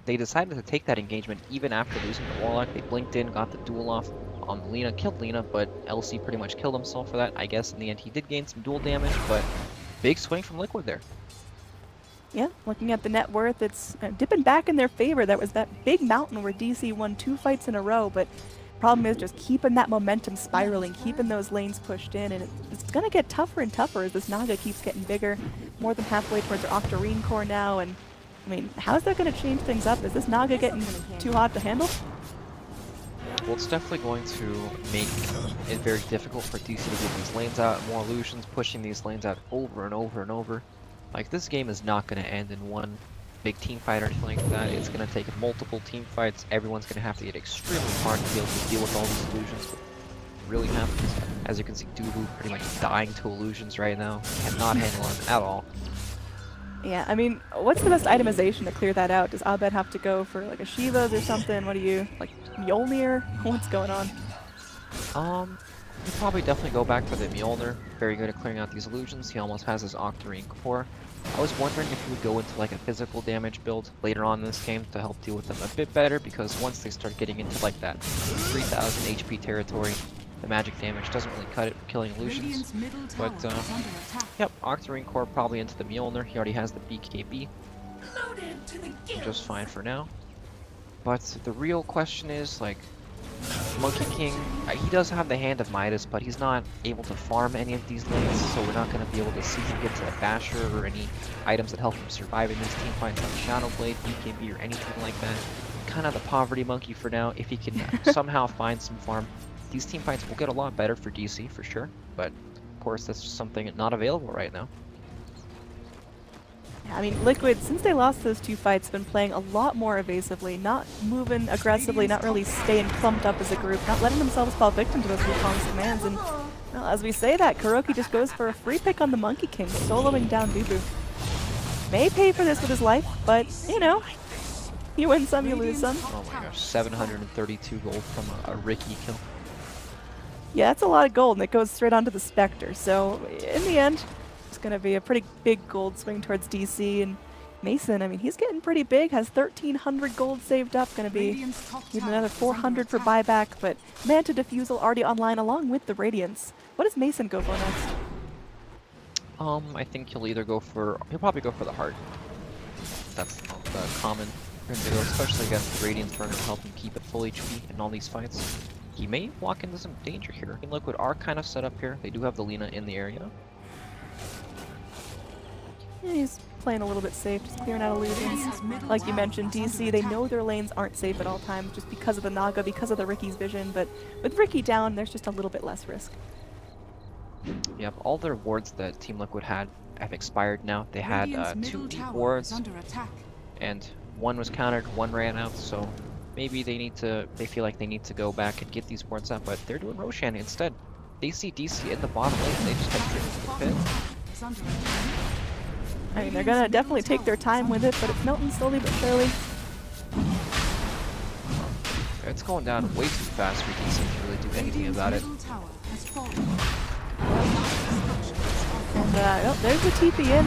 decided to take that engagement even after losing the Warlock. They blinked in, got the duel off on Lena, killed Lena, but LC pretty much killed himself for that. I guess in the end he did gain some duel damage, but big swing from Liquid there. Yeah, looking at the net worth, it's dipping back in their favor. That was that big mountain where DC won 2 fights in a row, but problem is just keeping that momentum spiraling, keeping those lanes pushed in, and it's going to get tougher and tougher as this Naga keeps getting bigger, more than halfway towards their Octarine core now, and I mean, how's that going to change things up? Is this Naga getting too hot to handle? Well, it's definitely going to make it very difficult for DC to get these lanes out, more illusions, pushing these lanes out over and over and over. Like, this game is not going to end in one big team fight or anything like that. It's going to take multiple team fights. Everyone's going to have to get extremely hard to be able to deal with all these illusions. What really happens, as you can see, Dubu pretty much dying to illusions right now. Cannot handle them at all. Yeah, I mean, what's the best itemization to clear that out? Does Abed have to go for like a Shiva's or something? What do you, like, Mjolnir? What's going on? He'd probably definitely go back for the Mjolnir. Very good at clearing out these illusions. He almost has his Octarine core. I was wondering if he would go into like a physical damage build later on in this game to help deal with them a bit better, because once they start getting into like that 3000 HP territory, the magic damage doesn't really cut it for killing illusions. But yep, Octarine core probably into the Mjolnir. He already has the BKB. Just fine for now. But the real question is, like, Monkey King, he does have the Hand of Midas, but he's not able to farm any of these lanes, so we're not going to be able to see him get to a Basher or any items that help him survive in these team fights like Shadow Blade, BKB, or anything like that. Kind of the poverty monkey for now. If he can somehow find some farm, these team fights will get a lot better for DC for sure, but of course that's just something not available right now. Yeah, I mean, Liquid, since they lost those 2 fights, have been playing a lot more evasively, not moving aggressively, not really staying clumped up as a group, not letting themselves fall victim to those Wukong's commands. And well, as we say that, KuroKy just goes for a free pick on the Monkey King, soloing down Bubu. May pay for this with his life, but, you know, you win some, you lose some. Oh my gosh, 732 gold from a Ricky kill. Yeah, that's a lot of gold, and it goes straight onto the Spectre. So, in the end, it's going to be a pretty big gold swing towards DC. And Mason, I mean, he's getting pretty big, has 1,300 gold saved up, going to be even another 400 for buyback. But Manta Diffusal already online along with the Radiance. What does Mason go for next? I think he'll probably go for the heart. That's the common for him to go, especially against the Radiance Burner to help him keep it full HP in all these fights. He may walk into some danger here. Team Liquid are kind of set up here. They do have the Lina in the area. Yeah, he's playing a little bit safe, just clearing out illusions. Like you mentioned, DC, they know their lanes aren't safe at all times just because of the Naga, because of the Ricky's vision, but with Ricky down, there's just a little bit less risk. Yep, all their wards that Team Liquid had have expired now. They had 2 deep wards, and 1 was countered, 1 ran out, so maybe they feel like they need to go back and get these wards up, but they're doing Roshan instead. They see DC in the bottom lane, they just head straight to the pit. I mean, they're gonna definitely take their time with it, but it's melting slowly but surely. It's going down way too fast for DC to really do anything about it. And oh, there's the TP in.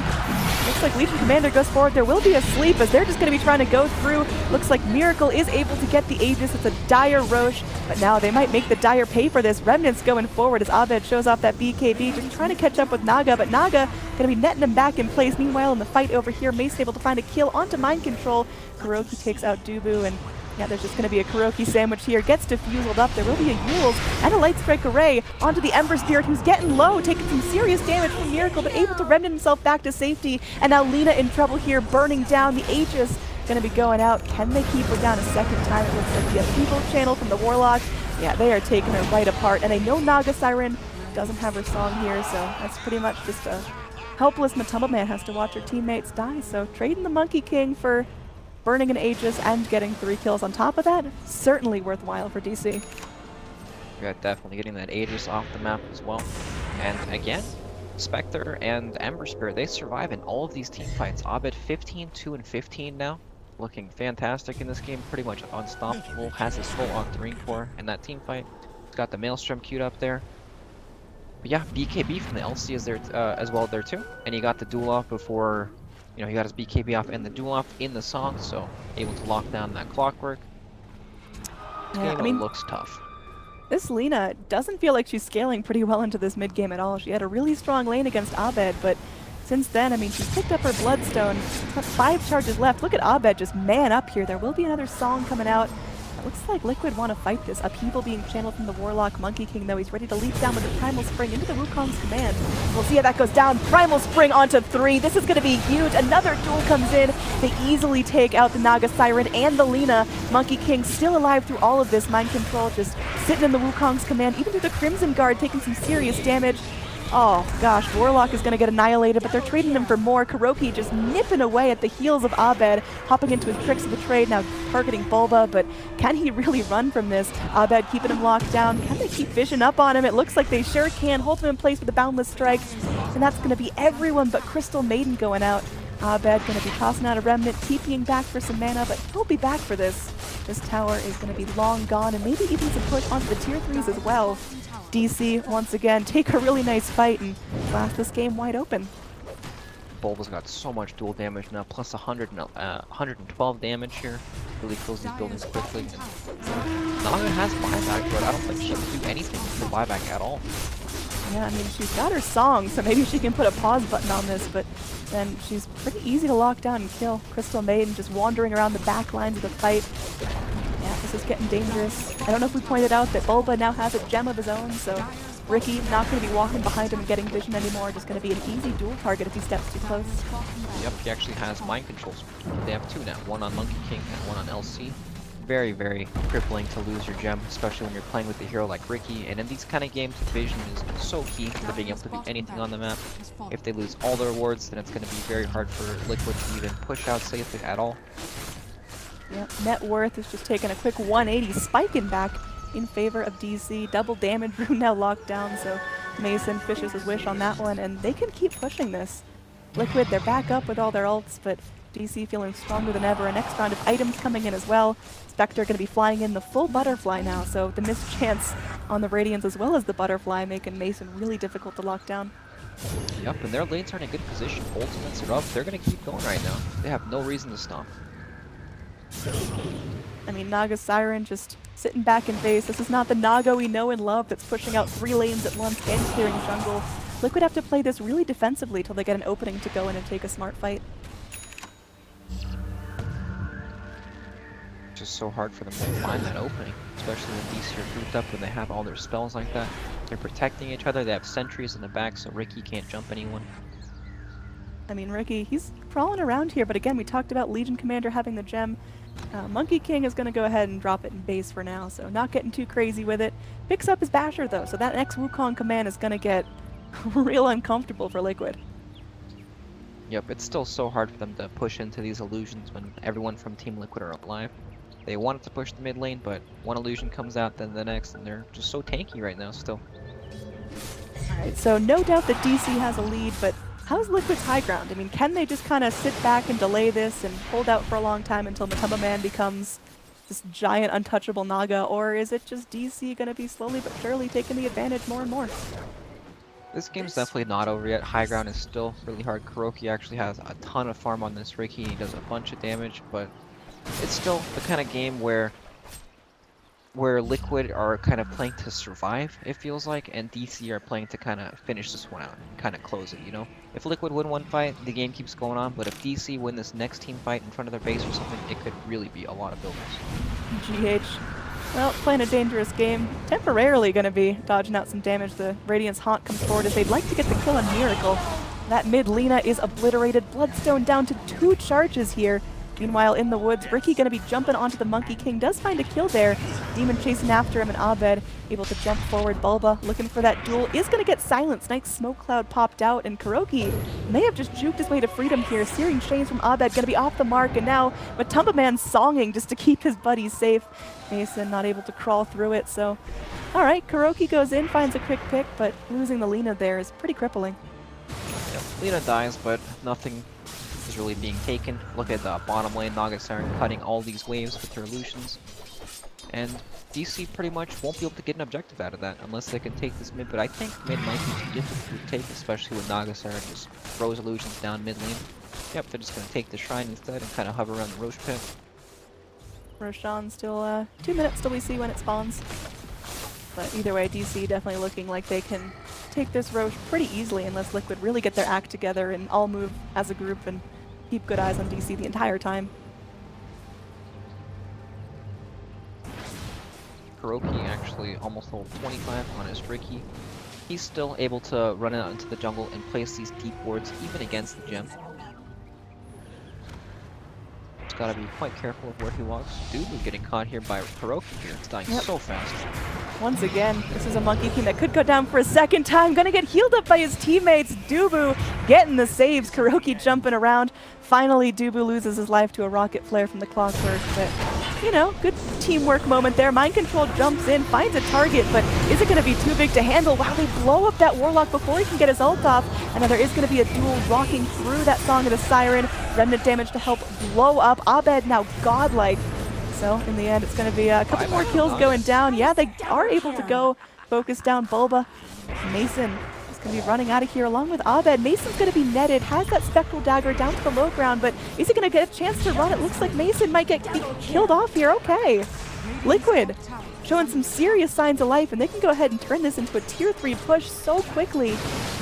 Looks like Legion Commander goes forward. There will be a sleep as they're just going to be trying to go through. Looks like Miracle is able to get the Aegis. It's a dire Roche, but now they might make the Dire pay for this. Remnant's going forward as Abed shows off that BKB, just trying to catch up with Naga, but Naga going to be netting him back in place. Meanwhile, in the fight over here, Mace able to find a kill onto Mind Control. KuroKy takes out Dubu, and yeah, there's just going to be a KuroKy sandwich here. Gets diffuseled up. There will be a Yules and a Light Strike Array onto the Ember Spirit, who's getting low, taking some serious damage from Miracle, but able to remnant himself back to safety. And now Lina in trouble here, burning down. The Aegis going to be going out. Can they keep her down a second time? It looks like the upheaval channel from the Warlock. Yeah, they are taking her right apart. And they know Naga Siren doesn't have her song here, so that's pretty much just a helpless Matumba Man has to watch her teammates die. So trading the Monkey King for burning an Aegis and getting 3 kills on top of that, certainly worthwhile for DC. Yeah, definitely getting that Aegis off the map as well. And again, Spectre and Ember Spirit, they survive in all of these team fights. Abed 15, 2, and 15 now. Looking fantastic in this game, pretty much unstoppable. Has his full Octarine core in that team fight. He's got the Maelstrom queued up there. But yeah, BKB from the LC is there as well there too. And he got the duel off before, you know, he got his BKB off and the duel off in the song, so able to lock down that clockwork. This game looks tough. This Lina doesn't feel like she's scaling pretty well into this mid game at all. She had a really strong lane against Abed, but since then, I mean, she's picked up her Bloodstone. She's got 5 charges left. Look at Abed just man up here. There will be another song coming out. It looks like Liquid want to fight this. Upheaval being channeled from the Warlock. Monkey King, though, he's ready to leap down with the Primal Spring into the Wukong's command. We'll see how that goes down. Primal Spring onto 3. This is going to be huge. Another duel comes in. They easily take out the Naga Siren and the Lina. Monkey King still alive through all of this. Mind Control just sitting in the Wukong's command, even through the Crimson Guard, taking some serious damage. Oh gosh, Warlock is going to get annihilated, but they're trading him for more. KuroKy just nipping away at the heels of Abed, hopping into his tricks of the trade, now targeting Bulba, but can he really run from this? Abed keeping him locked down. Can they keep vision up on him? It looks like they sure can. Hold him in place with a Boundless Strike, and that's going to be everyone but Crystal Maiden going out. Abed going to be tossing out a Remnant, TPing back for some mana, but he'll be back for this. This tower is going to be long gone, and maybe even some push onto the tier 3s as well. DC, once again, take a really nice fight and blast this game wide open. Bulba's got so much dual damage now, plus 112 damage here. Really kills these buildings quickly. Naga has buyback, but I don't think she can do anything with the buyback at all. Yeah, I mean, she's got her song, so maybe she can put a pause button on this, but then she's pretty easy to lock down and kill. Crystal Maiden just wandering around the back lines of the fight. Yeah, this is getting dangerous. I don't know if we pointed out that Bulba now has a gem of his own, so Ricky not going to be walking behind him and getting vision anymore. Just going to be an easy dual target if he steps too close. Yep, he actually has Mind Controls. They have 2 now, one on Monkey King and one on LC. very, very crippling to lose your gem, especially when you're playing with a hero like Ricky. And in these kind of games, vision is so key to being able to do anything on the map. If they lose all their wards, then it's going to be very hard for Liquid to even push out safely at all. Yep, net worth is just taking a quick 180, spiking back in favor of DC. Double damage rune now locked down, so Mason fishes his wish on that one, and they can keep pushing this. Liquid, they're back up with all their ults, but DC feeling stronger than ever. A next round of items coming in as well. Spectre going to be flying in the full butterfly now, so the missed chance on the Radiance as well as the butterfly making Mason really difficult to lock down. Yep, and their lanes are in a good position. Ultimates are up. They're going to keep going right now. They have no reason to stop. I mean, Naga Siren just sitting back in base. This is not the Naga we know and love that's pushing out 3 lanes at once and clearing jungle. Liquid have to play this really defensively till they get an opening to go in and take a smart fight. Just so hard for them to find that opening, especially when DC are grouped up when they have all their spells like that. They're protecting each other. They have sentries in the back, so Ricky can't jump anyone. I mean, Ricky, he's crawling around here, but again, we talked about Legion Commander having the gem. Monkey King is going to go ahead and drop it in base for now, so not getting too crazy with it. Picks up his Basher, though, so that next Wukong command is going to get real uncomfortable for Liquid. Yep, it's still so hard for them to push into these illusions when everyone from Team Liquid are alive. They wanted to push the mid lane, but one illusion comes out, then the next, and they're just so tanky right now still. Alright, so no doubt that DC has a lead, but how's Liquid's high ground? I mean, can they just kind of sit back and delay this and hold out for a long time until Matumba Man becomes this giant untouchable Naga, or is it just DC going to be slowly but surely taking the advantage more and more? This game's definitely not over yet. High ground is still really hard. Kuroki actually has a ton of farm on this Ricky. He does a bunch of damage, but it's still the kind of game where Liquid are kind of playing to survive, it feels like, and DC are playing to kind of finish this one out, kind of close it, you know? If Liquid win one fight, the game keeps going on, but if DC win this next team fight in front of their base or something, it could really be a lot of builders. GH. Well, playing a dangerous game. Temporarily going to be dodging out some damage. The Radiance Haunt comes forward as they'd like to get the kill on Miracle. That mid Lina is obliterated. Bloodstone down to 2 charges here. Meanwhile, in the woods, Ricky going to be jumping onto the Monkey King. Does find a kill there. Demon chasing after him, and Abed able to jump forward. Bulba looking for that duel. Is going to get silenced. Nice smoke cloud popped out, and Kuroki may have just juked his way to freedom here. Searing Chains from Abed going to be off the mark, and now Matumba Man songing just to keep his buddies safe. Mason not able to crawl through it, so... Alright, Kuroki goes in, finds a quick pick, but losing the Lina there is pretty crippling. Yep, Lina dies, but nothing is really being taken. Look at the bottom lane, Naga Siren cutting all these waves with their illusions. And DC pretty much won't be able to get an objective out of that unless they can take this mid, but I think mid might be too difficult to take, especially when Naga Siren just throws illusions down mid lane. Yep, they're just going to take the shrine instead and kind of hover around the Roche pit. Roshan still 2 minutes till we see when it spawns. But either way, DC definitely looking like they can take this Roche pretty easily unless Liquid really get their act together and all move as a group and keep good eyes on DC the entire time. Kuroki actually almost level 25 on his Ricky. He's still able to run out into the jungle and place these deep wards even against the gem. Just gotta be quite careful of where he walks. Dubu getting caught here by Kuroki here. It's dying so fast. Once again, this is a Monkey King that could go down for a second time. Gonna get healed up by his teammates. Dubu getting the saves. Kuroki jumping around. Finally, Dubu loses his life to a rocket flare from the Clockwork, but you know, good teamwork moment there. Mind Control jumps in, finds a target, but is it going to be too big to handle? Wow, they blow up that Warlock before he can get his ult off, and now there is going to be a duel rocking through that Song of the Siren. Remnant damage to help blow up. Abed now godlike. So, in the end, it's going to be a couple more kills going down. Yeah, they are able to go focus down Bulba. Mason is going to be running out of here along with Abed. Mason's going to be netted, has that Spectral Dagger down to the low ground, but is he going to get a chance to run? It looks like Mason might get killed off here. Okay. Liquid showing some serious signs of life, and they can go ahead and turn this into a tier 3 push so quickly.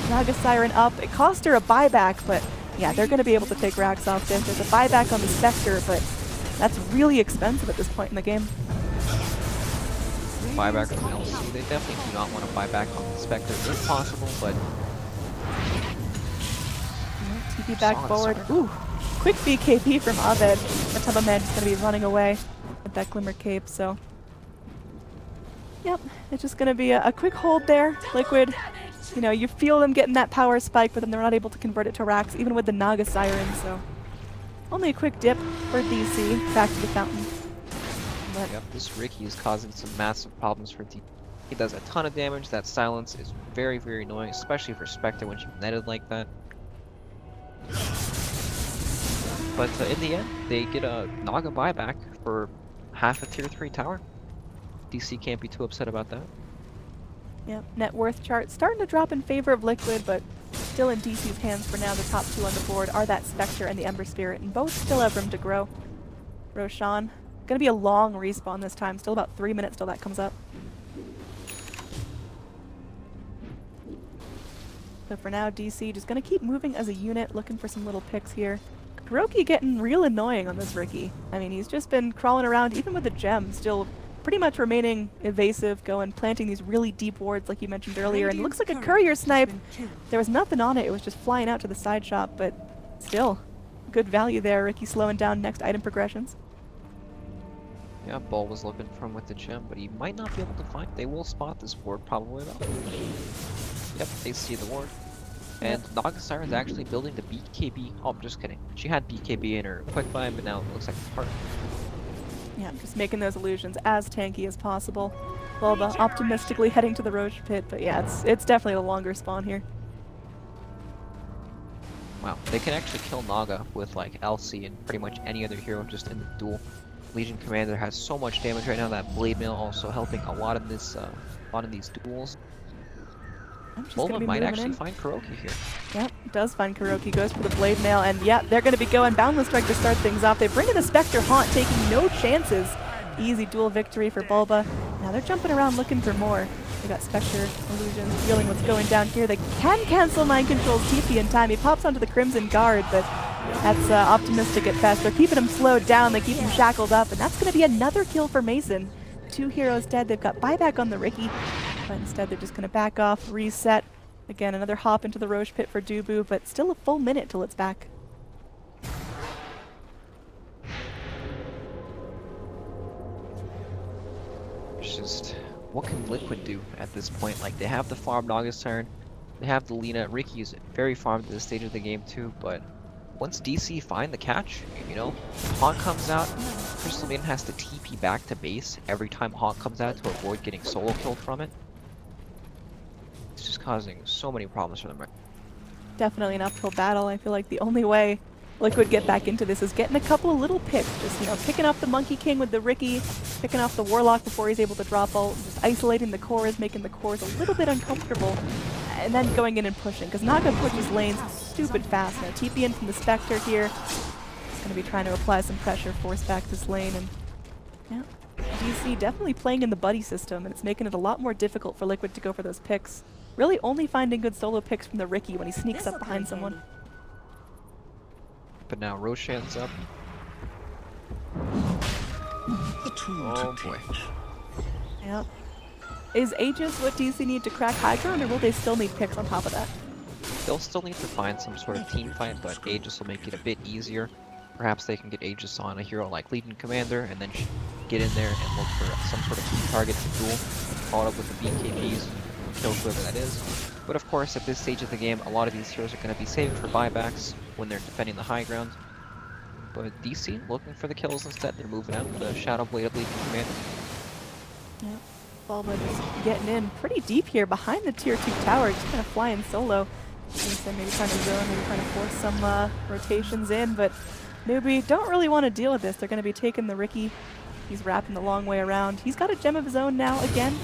Naga Siren up. It cost her a buyback, but yeah, they're going to be able to take racks off this. There's a buyback on the Spectre, but that's really expensive at this point in the game. Buyback on the LC, they definitely do not want to buy back on the Spectre if possible, but... TP back forward. Ooh, quick BKB from Abed. Matumba Man just going to be running away. with that Glimmer Cape, so... Yep, it's just going to be a quick hold there. Liquid, you know, you feel them getting that power spike, but then they're not able to convert it to racks, even with the Naga Siren, so... Only a quick dip for DC, back to the fountain. But Yep, this Ricky is causing some massive problems for DC. He does a ton of damage. That silence is very, very annoying, especially for Spectre when she's netted like that. But in the end, they get a Naga buyback for half a tier 3 tower. DC can't be too upset about that. Yep, net worth chart starting to drop in favor of Liquid, but still in DC's hands for now. The top two on the board are that Spectre and the Ember Spirit, and both still have room to grow. Roshan, gonna be a long respawn this time, still about 3 minutes till that comes up. So for now, DC just gonna keep moving as a unit, looking for some little picks here. Kuroki getting real annoying on this Ricky. I mean, he's just been crawling around, even with the gem, still pretty much remaining evasive, planting these really deep wards like you mentioned earlier, and it looks like a courier snipe. There was nothing on it, it was just flying out to the side shop, but still, good value there. Ricky slowing down next item progressions. Yeah, Ball was looking for him with the gem, but he might not be able to find. They will spot this ward probably though. Yep, they see the ward. And Naga Siren's actually building the BKB. Oh, I'm just kidding. She had BKB in her quick buy, but now it looks like it's part. Yeah, just making those illusions as tanky as possible. Bulba optimistically heading to the Roche pit, but yeah, it's definitely a longer spawn here. Wow, they can actually kill Naga with like LC and pretty much any other hero just in the duel. Legion Commander has so much damage right now. That Blade Mail also helping a lot in this, these duels. Bulba might actually find Kuroki here. Yep, does find Kuroki, goes for the Blade Mail, and yeah, they're going to be going Boundless Strike to start things off. They bring in the Spectre Haunt, taking no chances. Easy duel victory for Bulba. Now they're jumping around looking for more. They got Spectre illusions, feeling what's going down here. They can cancel Mind Control's TP in time. He pops onto the Crimson Guard, but that's optimistic at best. They're keeping him slowed down, they keep him shackled up, and that's going to be another kill for Mason. 2 heroes dead. They've got buyback on the Ricky, but instead they're just going to back off, reset. Again, another hop into the Roche pit for Dubu, but still a full minute till it's back. It's just, what can Liquid do at this point? Like, they have the farm Naga Siren, they have the Lina. Ricky is very farmed at this stage of the game too, but once DC find the catch, you know, Haunt comes out, Crystal Maiden has to TP back to base every time Haunt comes out to avoid getting solo killed from it. It's just causing so many problems for them right now. Definitely an uphill battle. I feel like the only way Liquid get back into this is getting a couple of little picks. Just, you know, picking off the Monkey King with the Ricky, picking off the Warlock before he's able to drop ult, just isolating the cores, making the cores a little bit uncomfortable, and then going in and pushing, because Naga pushes lanes stupid fast. Now TP in from the Spectre here. He's going to be trying to apply some pressure, force back this lane, and yeah, DC definitely playing in the buddy system, and it's making it a lot more difficult for Liquid to go for those picks. Really only finding good solo picks from the Ricky when he sneaks up behind someone. But now Roshan's up. Oh boy. Yeah. Is Aegis what DC need to crack high ground, or will they still need picks on top of that? They'll still need to find some sort of team fight, but Aegis will make it a bit easier. Perhaps they can get Aegis on a hero like Legion Commander, and then get in there and look for some sort of key target to duel, follow up with the BKBs, kill whoever that is. But of course, at this stage of the game, a lot of these heroes are going to be saved for buybacks when they're defending the high ground. But DC looking for the kills instead. They're moving out with the Shadow Blade of Legion Commander. Yep. Bulba just getting in pretty deep here behind the tier 2 tower, just kind of flying solo. Maybe trying to zone, maybe trying to force some rotations in, but maybe don't really want to deal with this. They're going to be taking the Ricky. He's wrapping the long way around. He's got a gem of his own now again,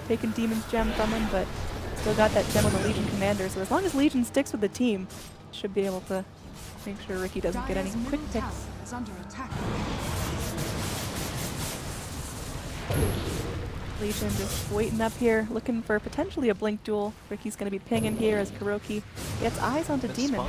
taking Demon's gem from him, but still got that gem on the Legion Commander, so as long as Legion sticks with the team, should be able to make sure Ricky doesn't get any quick picks. Legion just waiting up here, looking for potentially a blink duel. Ricky's going to be pinging here as Kuroki gets eyes onto Demon.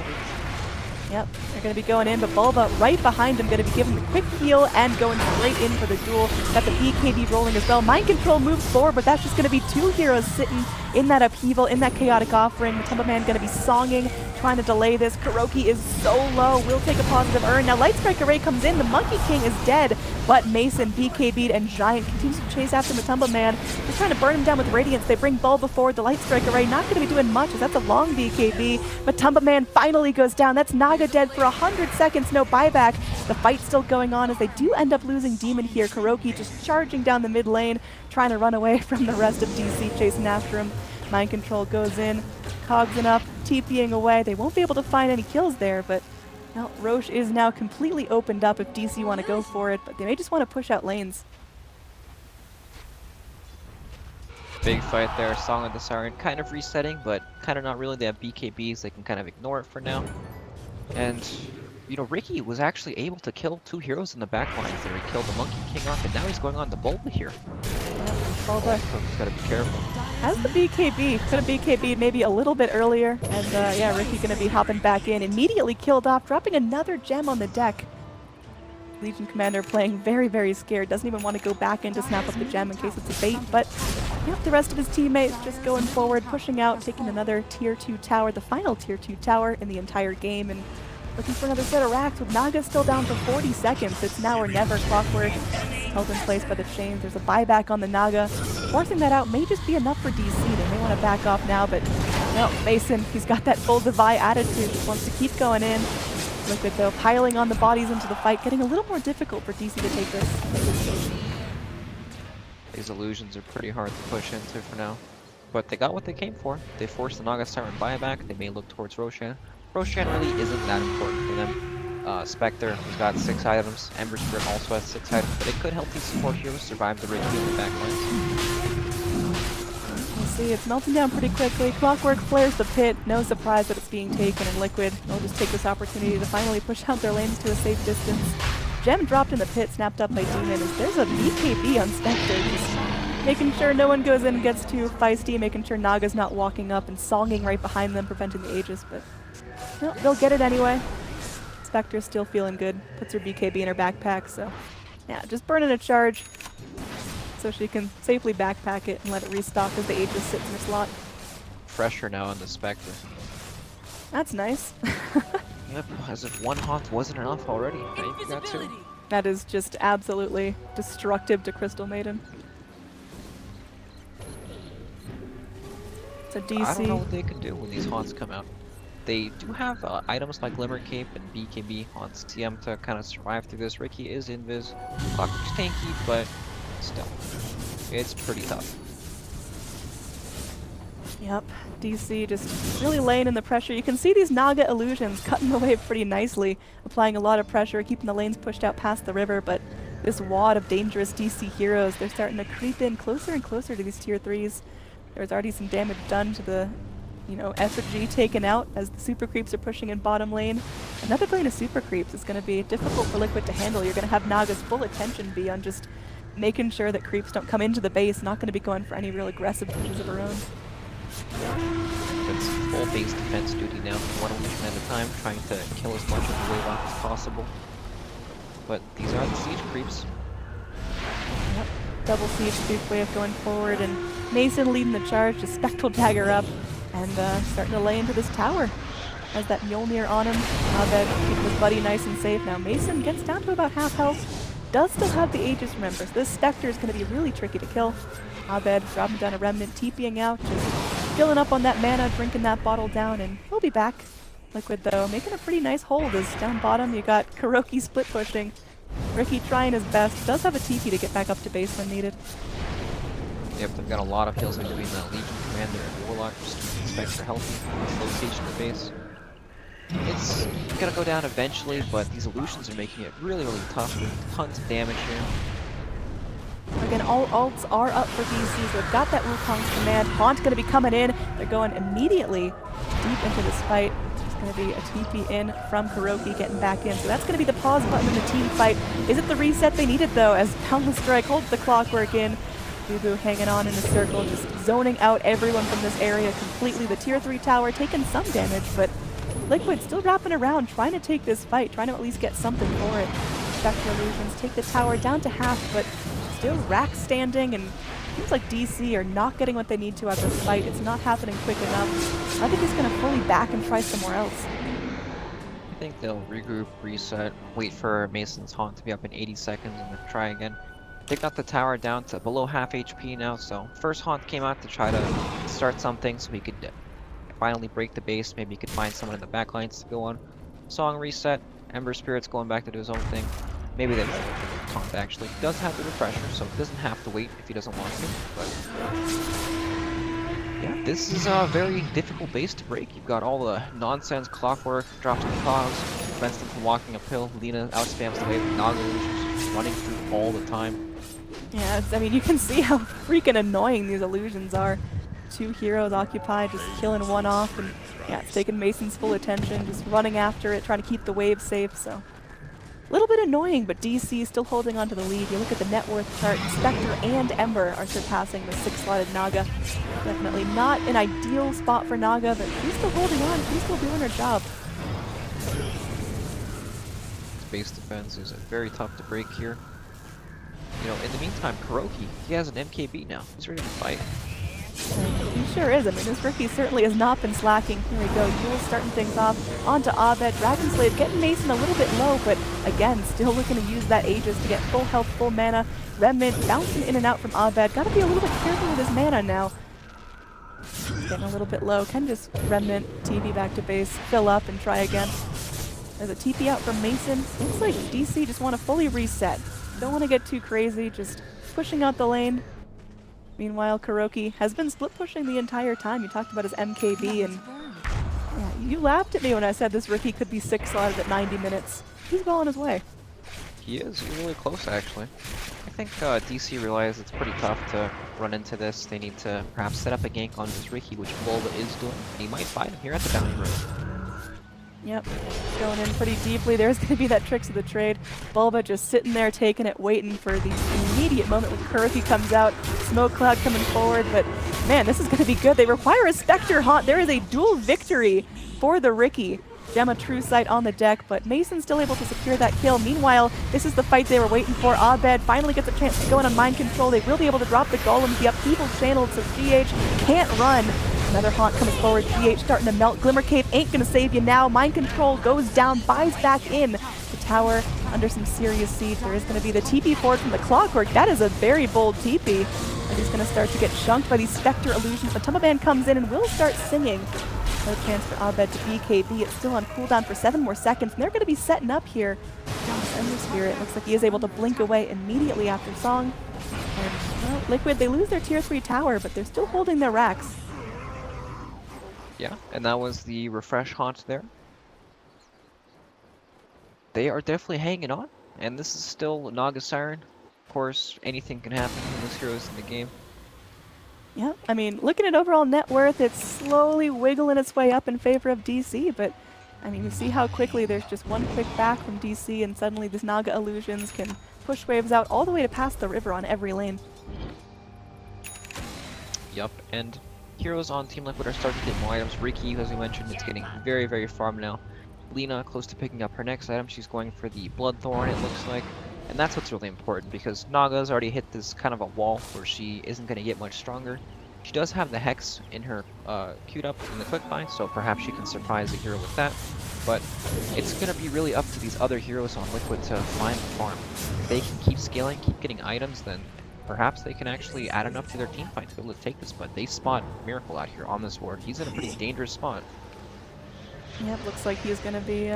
Yep, they're going to be going in, but Bulba right behind him, going to be giving the quick heal and going straight in for the duel. Got the BKB rolling as well. Mind Control moves forward, but that's just going to be 2 heroes sitting in that upheaval, in that chaotic offering. Matumba Man going to be songing, trying to delay this. Kuroki is so low, will take a positive earn. Now Light Strike Array comes in, the Monkey King is dead, but Mason, BKB'd, and Giant continues to chase after Matumba Man. They're trying to burn him down with Radiance. They bring Bulba forward. The Light Strike Array not going to be doing much as that's a long BKB. Matumba Man finally goes down. That's Naga dead for 100 seconds, no buyback. The fight's still going on as they do end up losing Demon here. Kuroki just charging down the mid lane, trying to run away from the rest of DC chasing after him. Mind Control goes in, cogsing up, TPing away. They won't be able to find any kills there, but well, Roche is now completely opened up if DC want to go for it, but they may just want to push out lanes. Big fight there, Song of the Siren kind of resetting, but kind of not really. They have BKBs, they can kind of ignore it for now. And, you know, Ricky was actually able to kill 2 heroes in the back lines there. He killed the Monkey King off, and now he's going on to Bulba here. Yeah, Bulba He's gotta be careful. has the BKB. Could have BKB'd maybe a little bit earlier, and yeah, Ricky gonna be hopping back in. Immediately killed off, dropping another gem on the deck. Legion Commander playing very, very scared. Doesn't even want to go back in to snap up the gem in case it's a bait, but yep, the rest of his teammates just going forward, pushing out, taking another tier 2 tower, the final tier 2 tower in the entire game, and looking for another set of racks with Naga still down for 40 seconds. It's now or never. Clockwork held in place by the chains. There's a buyback on the Naga. Forcing that out may just be enough for DC. They may want to back off now, but no, Mason, he's got that full Divide attitude. Just wants to keep going in. Liquid, though, piling on the bodies into the fight, getting a little more difficult for DC to take this. These illusions are pretty hard to push into for now. But they got what they came for. They forced the Naga Siren buyback. They may look towards Roshan. Roshan really isn't that important for them. Spectre has got 6 items. Ember Spirit also has 6 items, but it could help these support heroes survive the Ricky in the back lines. We'll see, it's melting down pretty quickly. Clockwork flares the pit. No surprise that it's being taken, and Liquid will just take this opportunity to finally push out their lanes to a safe distance. Gem dropped in the pit, snapped up by Demon, as there's a BKB on Spectre. Just making sure no one goes in and gets too feisty, making sure Naga's not walking up and songing right behind them, preventing the Aegis, but no, they'll get it anyway. Spectre's still feeling good, puts her BKB in her backpack, so yeah, just burning a charge so she can safely backpack it and let it restock as the Aegis sits in her slot. Pressure now on the Spectre. That's nice. Yep, as if 1 haunt wasn't enough already. Now you got 2. That is just absolutely destructive to Crystal Maiden. So DC. I don't know what they can do when these haunts come out. They do have items like Glimmer Cape and BKB on CM to kind of survive through this. Ricky is invis. Clockwork's tanky, but still, it's pretty tough. Yep, DC just really laying in the pressure. You can see these Naga illusions cutting away pretty nicely, applying a lot of pressure, keeping the lanes pushed out past the river, but this wad of dangerous DC heroes, they're starting to creep in closer and closer to these tier 3s. There's already some damage done to the, you know, effigy taken out as the super creeps are pushing in bottom lane. Another lane of super creeps is going to be difficult for Liquid to handle. You're going to have Naga's full attention be on just making sure that creeps don't come into the base, not going to be going for any real aggressive pushes of her own. It's full base defense duty now, 1 illusion at a time, trying to kill as much of the wave off as possible. But these are the siege creeps. Yep, double siege creep way of going forward, and Mason leading the charge, just Spectral Dagger up, and starting to lay into this tower. Has that Mjolnir on him, Abed keeping his buddy nice and safe. Now Mason gets down to about half health, does still have the Aegis, remember, so this Spectre is going to be really tricky to kill. Abed dropping down a Remnant, TPing out, just filling up on that mana, drinking that bottle down, and we'll be back. Liquid, though, making a pretty nice hold as down bottom you got Kuroki split pushing. Ricky trying his best, does have a TP to get back up to base when needed. Yep, they've got a lot of kills in between that Legion Commander and Warlock, just keeping Spectre healthy, slow siege in the base. It's gonna go down eventually, but these illusions are making it really, really tough with tons of damage here. Again, all ults are up for DC, so they've got that Wukong's command. Haunt going to be coming in. They're going immediately deep into this fight. There's going to be a TP in from Kuroki getting back in. So that's going to be the pause button in the team fight. Is it the reset they needed, though, as Boundless Strike holds the Clockwork in. Bubu hanging on in a circle, just zoning out everyone from this area completely. The tier 3 tower taking some damage, but Liquid still wrapping around, trying to take this fight, trying to at least get something for it. Spectral Illusions take the tower down to half, but still rack standing and Seems like DC are not getting what they need to out of this fight. It's not happening quick enough. I think he's going to fully back and try somewhere else. I think they'll regroup, reset, wait for Mason's Haunt to be up in 80 seconds, and then try again. They got the tower down to below half HP now, so first Haunt came out to try to start something so he could finally break the base. Maybe he could find someone in the back lines to go on. Song reset, Ember Spirit's going back to do his own thing. Maybe they won't Taunt actually. He does have the refresher, so he doesn't have to wait if he doesn't want to, but yeah, this is a very difficult base to break. You've got all the nonsense clockwork, drops the cogs, prevents them from walking uphill. Lina outspams the wave, Naga illusions just running through all the time. Yeah, I mean, you can see how freaking annoying these illusions are. 2 heroes occupied, just killing one off, and yeah, it's taking Mason's full attention, just running after it, trying to keep the wave safe, so. A little bit annoying, but DC still holding on to the lead. You look at the net worth chart, Spectre and Ember are surpassing the 6-slotted Naga. Definitely not an ideal spot for Naga, but she's still holding on, she's still doing her job. Base defense is very tough to break here. You know, in the meantime, Kuroki, he has an MKB now. He's ready to fight. He sure is. I mean, this rookie certainly has not been slacking. Here we go. Yule starting things off. Onto Abed. Dragon Slave getting Mason a little bit low, but again, still looking to use that Aegis to get full health, full mana. Remnant bouncing in and out from Abed. Got to be a little bit careful with his mana now. Getting a little bit low. Can just Remnant, TP back to base, fill up, and try again. There's a TP out from Mason. Looks like DC just want to fully reset. Don't want to get too crazy, just pushing out the lane. Meanwhile, Kuroki has been split pushing the entire time. You talked about his MKB, and yeah, you laughed at me when I said this rookie could be 6-slotted at 90 minutes. He's well on his way. He is. He's really close, actually. I think DC realized it's pretty tough to run into this. They need to perhaps set up a gank on this Ricky, which Bulba is doing. And he might find him here at the bounty road. Yep, going in pretty deeply. There's going to be that tricks of the trade. Bulba just sitting there taking it, waiting for the immediate moment when Kuroki comes out. Smoke cloud coming forward, but man, this is going to be good. They require a Spectre Haunt. There is a dual victory for the Ricky. Gemma True Sight on the deck, but Mason's still able to secure that kill. Meanwhile, this is the fight they were waiting for. Abed finally gets a chance to go in on mind control. They will be able to drop the golem. The upheaval channeled, so GH can't run. Another Haunt coming forward. GH starting to melt. Glimmer Cape ain't gonna save you now. Mind control goes down, buys back in. The tower under some serious siege. There is gonna be the TP forward from the Clockwork. That is a very bold TP. And he's gonna start to get chunked by these Spectre illusions. The Tumba Band comes in and will start singing. No chance for Abed to BKB. It's still on cooldown for 7 more seconds, and they're gonna be setting up here. Ember Spirit looks like he is able to blink away immediately after Song. And well, Liquid, they lose their tier 3 tower, but they're still holding their racks. Yeah, and that was the refresh Haunt there. They are definitely hanging on, and this is still Naga Siren. Of course, anything can happen when this hero is in the game. Yeah, I mean, looking at overall net worth, it's slowly wiggling its way up in favor of DC, but I mean, you see how quickly there's just one quick back from DC, and suddenly these Naga illusions can push waves out all the way to past the river on every lane. Yup, and heroes on Team Liquid are starting to get more items. Ricky, as we mentioned, it's getting very, very farmed now. Lina close to picking up her next item. She's going for the Bloodthorn, it looks like. And that's what's really important, because Naga's already hit this kind of a wall where she isn't going to get much stronger. She does have the Hex in her queued up in the quick buy, so perhaps she can surprise the hero with that. But it's going to be really up to these other heroes on Liquid to find the farm. If they can keep scaling, keep getting items, then perhaps they can actually add enough to their team fight to be able to take this. But they spot Miracle out here on this ward. He's in a pretty dangerous spot. Yep, looks like he's going to be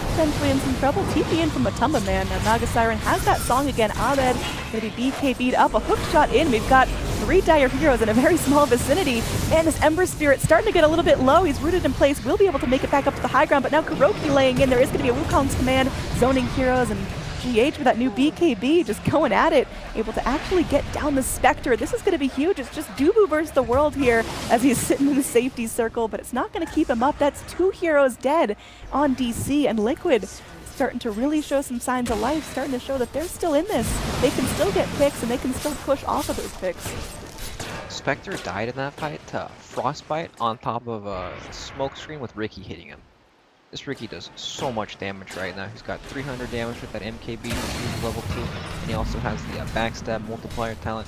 potentially in some trouble. TP in from a Tumba Man. Now Naga Siren has that Song again. Abed going to be BKB'd up. A hook shot in. We've got 3 dire heroes in a very small vicinity. And this Ember Spirit starting to get a little bit low. He's rooted in place. Will be able to make it back up to the high ground. But now Kuroki laying in. There is going to be a Wukong's command. Zoning heroes and GH with that new BKB just going at it, able to actually get down the Spectre. This is going to be huge. It's just Dubu versus the world here as he's sitting in the safety circle, but it's not going to keep him up. That's 2 heroes dead on DC, and Liquid starting to really show some signs of life, starting to show that they're still in this. They can still get picks, and they can still push off of those picks. Spectre died in that fight to Frostbite on top of a smoke screen with Ricky hitting him. This Ricky does so much damage right now. He's got 300 damage with that MKB, he's level 2, and he also has the backstab multiplier talent.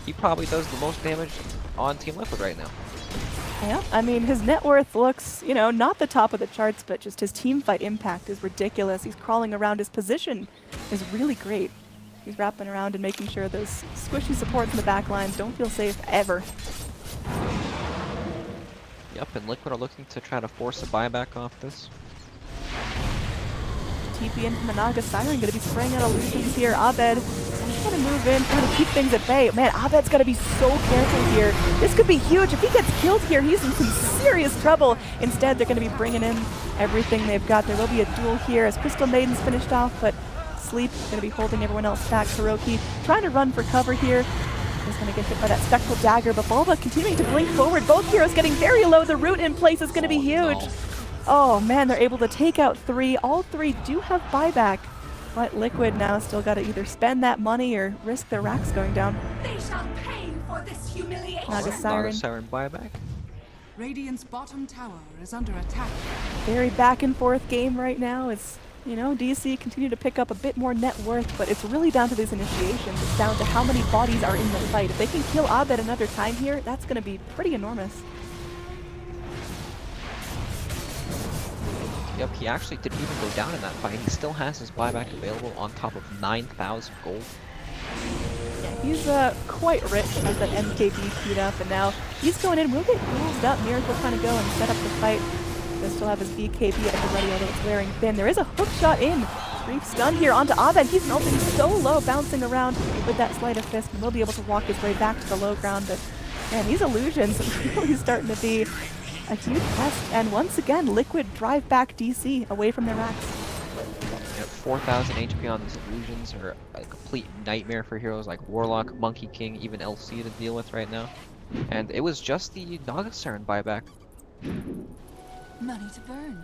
he probably does the most damage on Team Liquid right now. Yeah, I mean, his net worth looks, you know, not the top of the charts, but just his team fight impact is ridiculous. He's crawling around. His position is really great. He's wrapping around and making sure those squishy supports in the back lines don't feel safe ever. Yep, and Liquid are looking to try to force a buyback off this. TP in from the Naga Siren, going to be spraying out illusions here. Abed, he's going to move in, trying to keep things at bay. Man, Abed's got to be so careful here. This could be huge. If he gets killed here, he's in some serious trouble. Instead, they're going to be bringing in everything they've got. There will be a duel here as Crystal Maiden's finished off, but Sleep going to be holding everyone else back. Kuroki trying to run for cover here. He's going to get hit by that Spectral Dagger, but Bulba continuing to blink forward. Both heroes getting very low. The root in place is going to be huge. Oh man, they're able to take out 3. All 3 do have buyback, but Liquid now still got to either spend that money or risk their racks going down. They shall pay for this humiliation. Naga Siren. Naga Siren buyback. Radiant's bottom tower is under attack. Very back and forth game right now. It's, you know, DC continue to pick up a bit more net worth, but it's really down to these initiations. It's down to how many bodies are in the fight. If they can kill Abed another time here, that's going to be pretty enormous. Yep, he actually didn't even go down in that fight. He still has his buyback available on top of 9,000 gold. Yeah, he's quite rich as that MKB queued up, and now he's going in. We'll get moved up. Miracle trying to go and set up the fight. They still have his BKB at the ready, although it's wearing thin. There is a hook shot in. Brief stun here onto Abed. He's melting so low, bouncing around with that sleight of fist, and will be able to walk his way back to the low ground. But man, these illusions are really starting to be a huge test. And once again, Liquid drive back DC away from their racks. Yep, 4,000 HP on these illusions are a complete nightmare for heroes like Warlock, Monkey King, even LC to deal with right now. And it was just the Naga Siren buyback. Money to burn.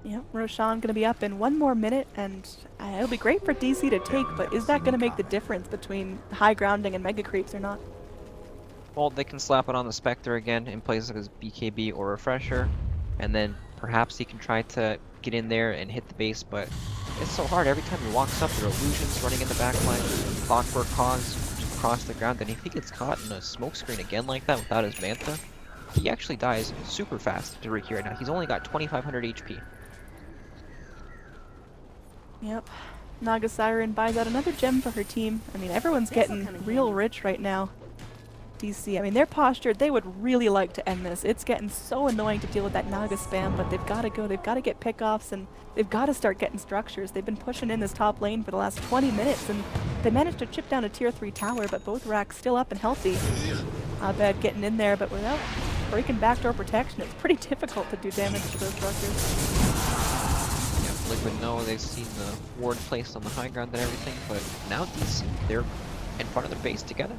Yep, Roshan going to be up in 1 more minute, and it'll be great for DC to take, but is that going to make the difference between high grounding and mega creeps or not? Well, they can slap it on the Spectre again in place of his BKB or Refresher, and then perhaps he can try to get in there and hit the base, but it's so hard. Every time he walks up, there are illusions running in the backline, Clockwork Hogs just across the ground, and if he gets caught in a smoke screen again like that without his Manta, he actually dies super fast to Riki right now. He's only got 2,500 HP. Yep. Naga Siren buys out another gem for her team. I mean, everyone's getting real rich right now. DC, I mean, they're postured. They would really like to end this. It's getting so annoying to deal with that Naga spam, but they've got to go. They've got to get pickoffs, and they've got to start getting structures. They've been pushing in this top lane for the last 20 minutes, and they managed to chip down a tier 3 tower, but both racks still up and healthy. Abed getting in there, but without breaking backdoor protection, it's pretty difficult to do damage to those structures. Liquid know they've seen the ward placed on the high ground and everything, but now DC, they're in front of their base together.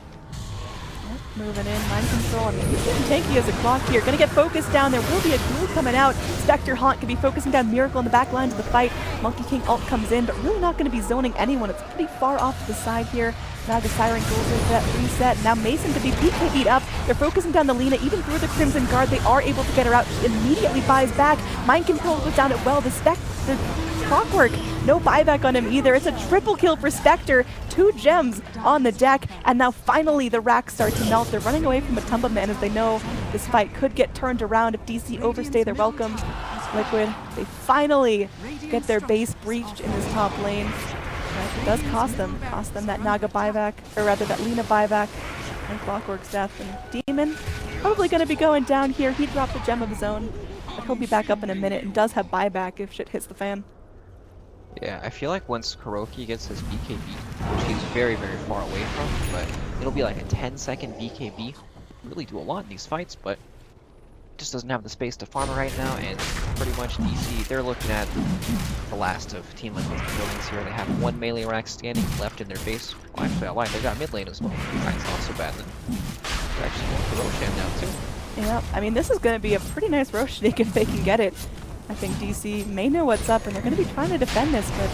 Yep, moving in, mind control. I mean, he's getting tanky as a clock here. Gonna get focused down. There will be a duel coming out. Spectre Haunt could be focusing down Miracle in the back lines of the fight. Monkey King ult comes in, but really not going to be zoning anyone. It's pretty far off to the side here. Naga Siren goes into that reset. Now Mason to be BKB'd up. They're focusing down the Lina, even through the Crimson Guard. They are able to get her out. She immediately buys back. Mind control goes down at well. The Clockwork, no buyback on him either. It's a triple kill for Spectre. 2 gems on the deck, and now finally the racks start to melt. They're running away from Matumba Man as they know this fight could get turned around if DC overstay their welcome. Liquid, they finally get their base breached in this top lane. It does cost them that Naga buyback, or rather that Lina buyback, and Clockwork's death. And Demon, probably going to be going down here. He dropped a gem of his own, but he'll be back up in a minute and does have buyback if shit hits the fan. Yeah, I feel like once Kuroki gets his BKB, which he's very, very far away from, but it'll be like a 10-second BKB. Really do a lot in these fights, but just doesn't have the space to farm right now, and pretty much DC, they're looking at the last of Team Liquid's buildings here. They have 1 melee rack standing left in their base. Well, actually, I lied. They got mid lane as well. That's not so bad then. They're actually going for Roshan now, too. Yeah, I mean, this is going to be a pretty nice Roshan if they can get it. I think DC may know what's up, and they're going to be trying to defend this, but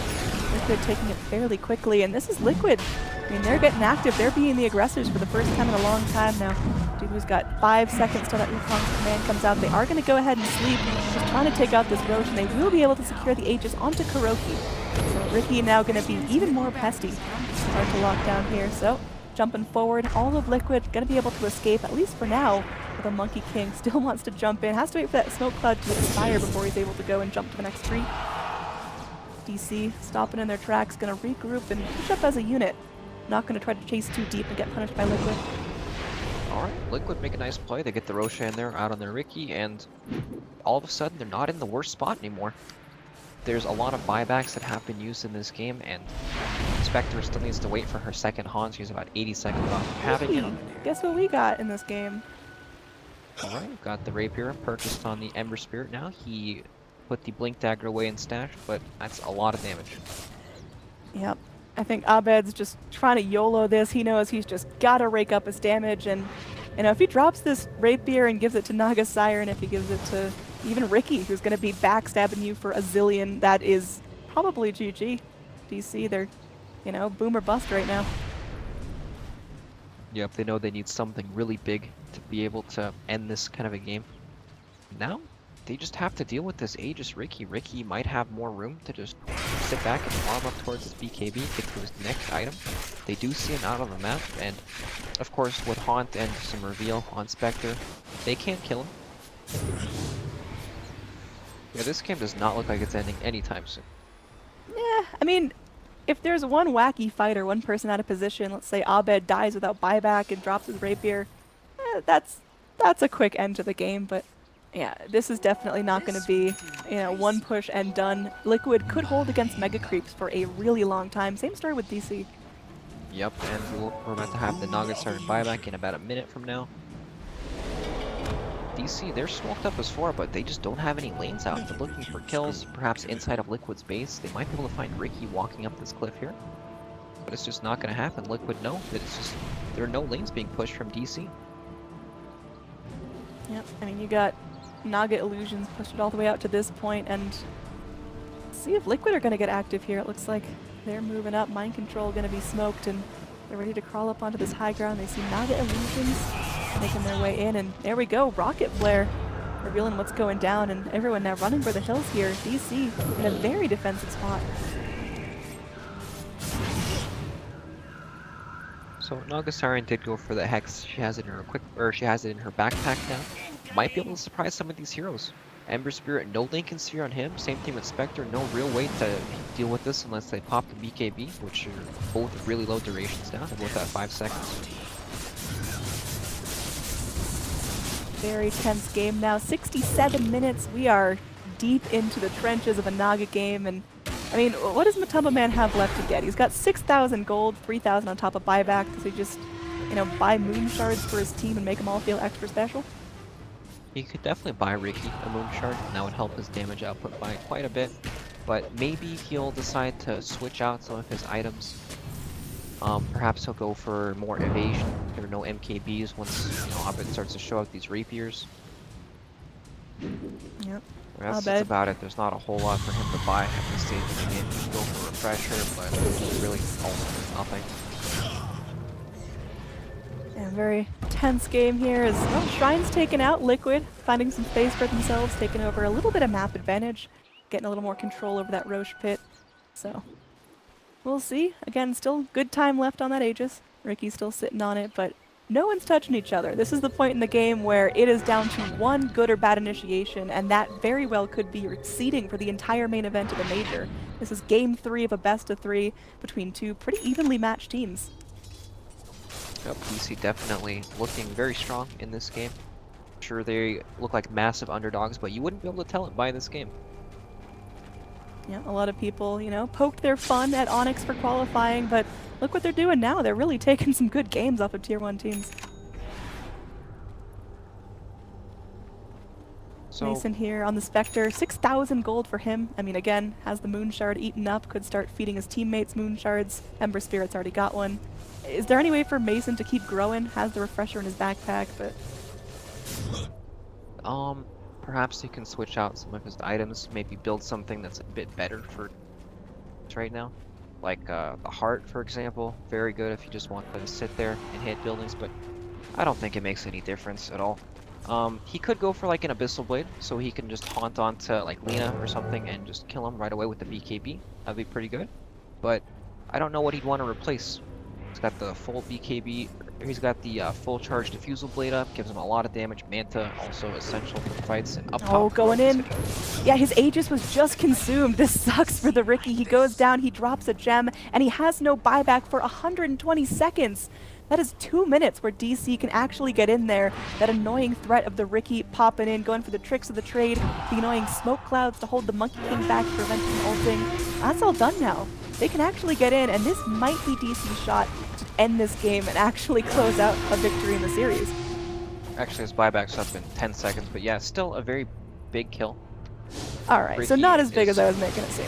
Liquid taking it fairly quickly. And this is Liquid. I mean, they're getting active. They're being the aggressors for the first time in a long time now. Dudu's got 5 seconds till that Wukong's command comes out. They are going to go ahead and sleep. Just trying to take out this Roche, and they will be able to secure the Aegis onto Kuroki. So Riki now going to be even more pesty. Hard to lock down here. So jumping forward. All of Liquid going to be able to escape, at least for now. But the Monkey King still wants to jump in. Has to wait for that smoke cloud to expire before he's able to go and jump to the next tree. DC stopping in their tracks, going to regroup and push up as a unit. Not going to try to chase too deep and get punished by Liquid. Alright, Liquid make a nice play. They get the Roshan there out on their Riki, and all of a sudden they're not in the worst spot anymore. There's a lot of buybacks that have been used in this game, and Spectre still needs to wait for her second Haunt. She's about 80 seconds off of having it. Guess what we got in this game? Alright, got the Rapier purchased on the Ember Spirit now. He put the Blink Dagger away and stashed, but that's a lot of damage. Yep. I think Abed's just trying to YOLO this. He knows he's just got to rake up his damage, and you know, if he drops this Rapier and gives it to Naga Siren, if he gives it to even Riki, who's going to be backstabbing you for a zillion, that is probably GG. DC, they're, you know, boom or bust right now. Yep, they know they need something really big to be able to end this kind of a game. Now, they just have to deal with this Aegis Riki. Riki might have more room to just sit back and farm up towards his BKB, get to his next item. They do see him out on the map, and of course with Haunt and some reveal on Spectre, they can't kill him. Yeah, this game does not look like it's ending anytime soon. Yeah, I mean, if there's one wacky fighter, one person out of position, let's say Abed dies without buyback and drops his Rapier, that's a quick end to the game, but yeah, this is definitely not going to be, you know, one push and done. Liquid could hold against Mega Creeps for a really long time. Same story with DC. Yep, and we're about to have the Naga Siren buyback in about a minute from now. DC, they're smoked up as 4, but they just don't have any lanes out. They're looking for kills, perhaps inside of Liquid's base. They might be able to find Riki walking up this cliff here. But it's just not going to happen. Liquid know that it's just, there are no lanes being pushed from DC. Yep, I mean, you got Naga Illusions pushed it all the way out to this point, and see if Liquid are going to get active here. It looks like they're moving up. Mind Control going to be smoked, and they're ready to crawl up onto this high ground. They see Naga Illusions making their way in, and there we go. Rocket Flare revealing what's going down, and everyone now running for the hills here. DC in a very defensive spot. So Naga Siren did go for the Hex. She has it in her she has it in her backpack now. Might be able to surprise some of these heroes. Ember Spirit, no Lincoln Sphere on him. Same thing with Spectre, no real way to deal with this unless they pop the BKB, which are both really low durations now. They're both at 5 seconds. Very tense game now. 67 minutes. We are deep into the trenches of a Naga game, and I mean, what does Matumba Man have left to get? He's got 6,000 gold, 3,000 on top of buyback. Does he just, you know, buy moon shards for his team and make them all feel extra special? He could definitely buy Riki a moon shard, and that would help his damage output by quite a bit. But maybe he'll decide to switch out some of his items. Perhaps he'll go for more evasion. There are no MKBs once, you know, Abed starts to show out these rapiers. Yep. That's about it. There's not a whole lot for him to buy at this stage of the game. Just go for a refresher, but really almost nothing. And very tense game here as well, Shrine's taken out. Liquid finding some space for themselves, taking over a little bit of map advantage, getting a little more control over that Roche pit. So we'll see. Again, still good time left on that Aegis. Riki's still sitting on it, but no one's touching each other. This is the point in the game where it is down to one good or bad initiation, and that very well could be your seeding for the entire main event of the major. This is game 3 of a best of 3 between two pretty evenly matched teams. Yep, DC definitely looking very strong in this game. Sure, they look like massive underdogs, but you wouldn't be able to tell it by this game. Yeah, a lot of people, you know, poked their fun at Onyx for qualifying, but look what they're doing now. They're really taking some good games off of Tier 1 teams. So, Mason here on the Spectre, 6,000 gold for him. I mean, again, has the Moon Shard eaten up, could start feeding his teammates Moon Shards. Ember Spirit's already got one. Is there any way for Mason to keep growing? Has the refresher in his backpack, but... perhaps he can switch out some of his items, maybe build something that's a bit better for right now. Like the Heart, for example. Very good if you just want to sit there and hit buildings, but I don't think it makes any difference at all. He could go for like an Abyssal Blade, so he can just haunt onto like Lina or something and just kill him right away with the BKB. That'd be pretty good. But I don't know what he'd want to replace. He's got the full BKB. He's got the full charge diffusal blade up. Gives him a lot of damage. Manta also essential for the fights. And up top, Oh, going Heroic in. is gonna- Yeah, his Aegis was just consumed. This sucks for the Riki. He goes down, he drops a gem, and he has no buyback for 120 seconds. That is 2 minutes where DC can actually get in there. That annoying threat of the Riki popping in, going for the tricks of the trade, the annoying smoke clouds to hold the Monkey King back to prevent him ulting. That's all done now. They can actually get in, and this might be DC's shot to end this game and actually close out a victory in the series. Actually, his buyback's up in 10 seconds, but yeah, still a very big kill. All right, so Riki not as big is- as I was making it seem.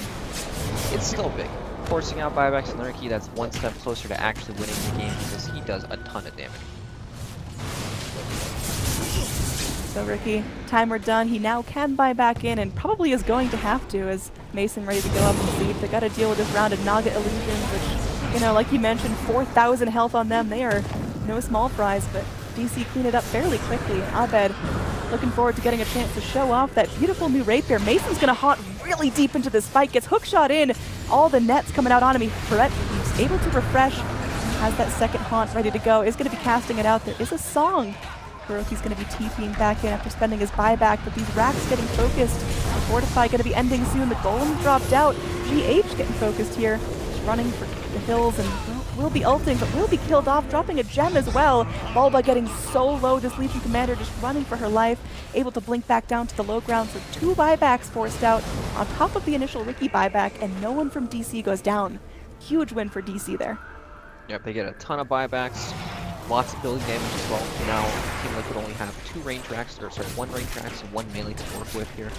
It's still big. Forcing out buybacks in the Riki, that's one step closer to actually winning the game because he does a ton of damage. So Riki, timer done. He now can buy back in and probably is going to have to as Mason ready to go up and sleep. They got to deal with this round of Naga illusions, which, you know, like you mentioned, 4,000 health on them. They are no small prize, but DC clean it up fairly quickly. And Abed looking forward to getting a chance to show off that beautiful new rapier. Mason's going to haunt really deep into this fight, gets hookshot in. All the nets coming out on him. He's able to refresh. Has that second haunt ready to go. Is going to be casting it out. There is a song. Kuroki's going to be TPing back in after spending his buyback, but these racks getting focused. The Fortify going to be ending soon. The Golem dropped out. GH getting focused here. Just running for the hills and will be ulting, but will be killed off, dropping a gem as well. Bulba getting so low. This Legion Commander just running for her life. Able to blink back down to the low ground, so 2 buybacks forced out on top of the initial Riki buyback, and no one from DC goes down. Huge win for DC there. Yep, they get a ton of buybacks, lots of building damage as well. Now, Team Liquid only have 2 range racks, or sorry, 1 range racks and 1 melee to work with here.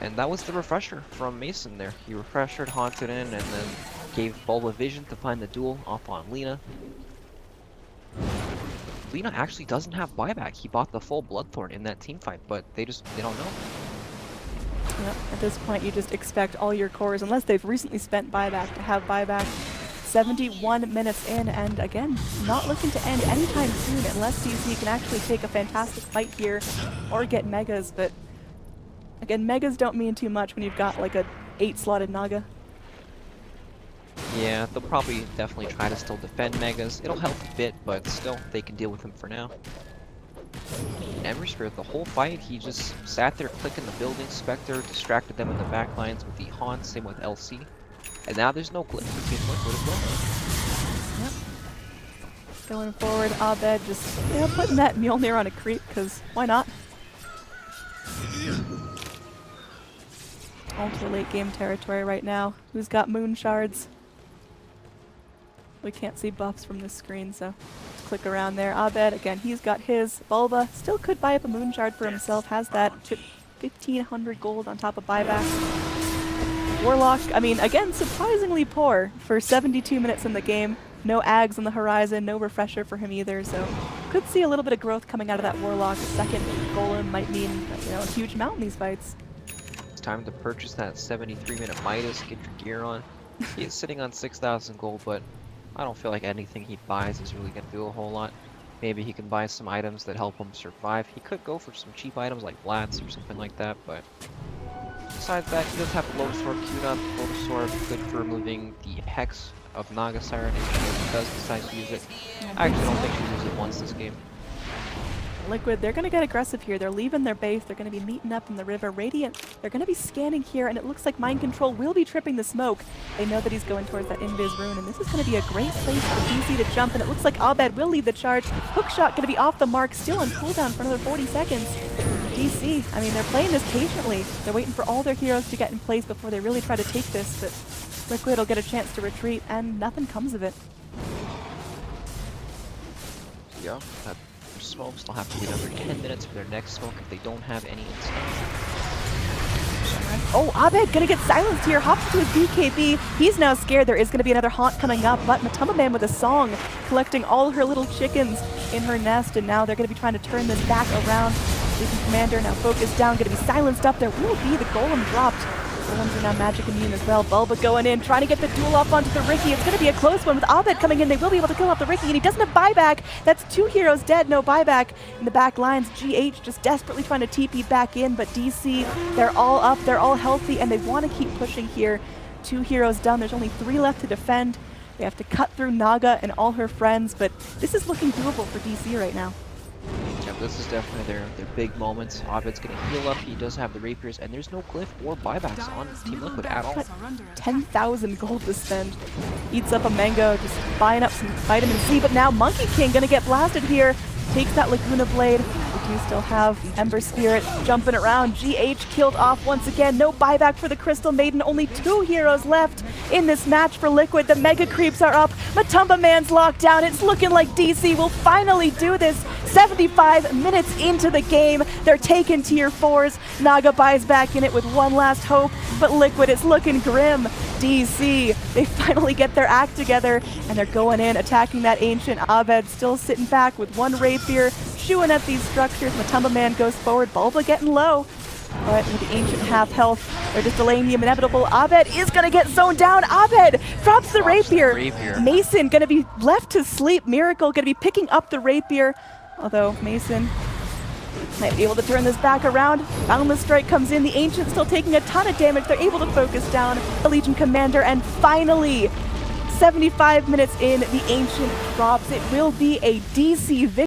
And that was the refresher from Mason there. He refreshed, haunted in, and then gave Bulba vision to find the duel off on Lina. Lina actually doesn't have buyback. He bought the full Bloodthorn in that team fight, but they don't know. Yep, at this point you just expect all your cores, unless they've recently spent buyback, to have buyback. 71 minutes in, and again, not looking to end anytime soon unless DC can actually take a fantastic fight here or get megas, but again, megas don't mean too much when you've got like a 8-slotted Naga. Yeah, they'll probably definitely try to still defend Megas. It'll help a bit, but still, they can deal with him for now. Ember Spirit, the whole fight, he just sat there clicking the building. Spectre distracted them in the back lines with the Haunt, same with LC. And now there's no glitch for Team Liquid as well. Yep. Going forward, Abed just, you know, putting that Mjolnir on a creep, because why not? Ultra late game territory right now. Who's got moon shards? We can't see buffs from this screen, so let's click around there. Abed, again, he's got his. Bulba still could buy up a moon shard for himself, has that. 1,500 gold on top of buyback. Warlock, I mean, again, surprisingly poor for 72 minutes in the game. No Ags on the horizon, no refresher for him either, so could see a little bit of growth coming out of that Warlock. A second Golem might mean, you know, a huge amount in these fights. It's time to purchase that 73-minute Midas, get your gear on. He is sitting on 6,000 gold, but I don't feel like anything he buys is really going to do a whole lot. Maybe he can buy some items that help him survive. He could go for some cheap items like Blats or something like that, but besides that, he does have Lotusword queued up. Lotusword good for removing the Hex of Naga Siren if he does decide to use it. I actually don't think he uses it once this game. Liquid, they're going to get aggressive here. They're leaving their base. They're going to be meeting up in the river. Radiant, they're going to be scanning here, and it looks like Mind Control will be tripping the smoke. They know that he's going towards that Invis rune, and this is going to be a great place for DC to jump, and it looks like Abed will lead the charge. Hookshot going to be off the mark, still on cooldown for another 40 seconds. DC, I mean, they're playing this patiently. They're waiting for all their heroes to get in place before they really try to take this, but Liquid will get a chance to retreat, and nothing comes of it. Yeah, that smokes. They'll have to wait another 10 minutes for their next smoke if they don't have any in stock. Oh, Abed gonna get silenced here, hops into his BKB. He's now scared there is gonna be another haunt coming up, but Matamba Man with a song, collecting all her little chickens in her nest, and now they're gonna be trying to turn this back around. Legion Commander now focused down, gonna be silenced up. There will be the Golem dropped. Golems are now magic immune as well. Bulba going in, trying to get the duel off onto the Riki. It's going to be a close one with Abed coming in. They will be able to kill off the Riki, and he doesn't have buyback. That's 2 heroes dead, no buyback. In the back lines, GH just desperately trying to TP back in, but DC, they're all up, they're all healthy, and they want to keep pushing here. 2 heroes done. There's only 3 left to defend. They have to cut through Naga and all her friends, but this is looking doable for DC right now. Yeah, this is definitely their big moments. Ovid's gonna heal up. He does have the rapiers, and there's no glyph or buybacks on Dire's Team middle Liquid at all. barracks are under attack. 10,000 gold to spend. Eats up a mango, just buying up some vitamin C, but now Monkey King gonna get blasted here. Takes that Laguna Blade. We do still have Ember Spirit jumping around. GH killed off once again. No buyback for the Crystal Maiden. Only 2 heroes left in this match for Liquid. The Mega Creeps are up. Matumba Man's locked down. It's looking like DC will finally do this. 75 minutes into the game. They're taking tier 4s. Naga buys back in it with one last hope, but Liquid is looking grim. DC, they finally get their act together, and they're going in, attacking that Ancient. Abed still sitting back with one rapier, chewing at these structures. Matumba Man goes forward, Bulba getting low. But with the Ancient half health, they're just delaying the inevitable. Abed is gonna get zoned down. Abed drops the rapier. Mason gonna be left to sleep. Miracle gonna be picking up the rapier. Although Mason might be able to turn this back around. Boundless Strike comes in. The Ancient still taking a ton of damage. They're able to focus down the Legion Commander. And finally, 75 minutes in, the Ancient drops. It will be a DC victory.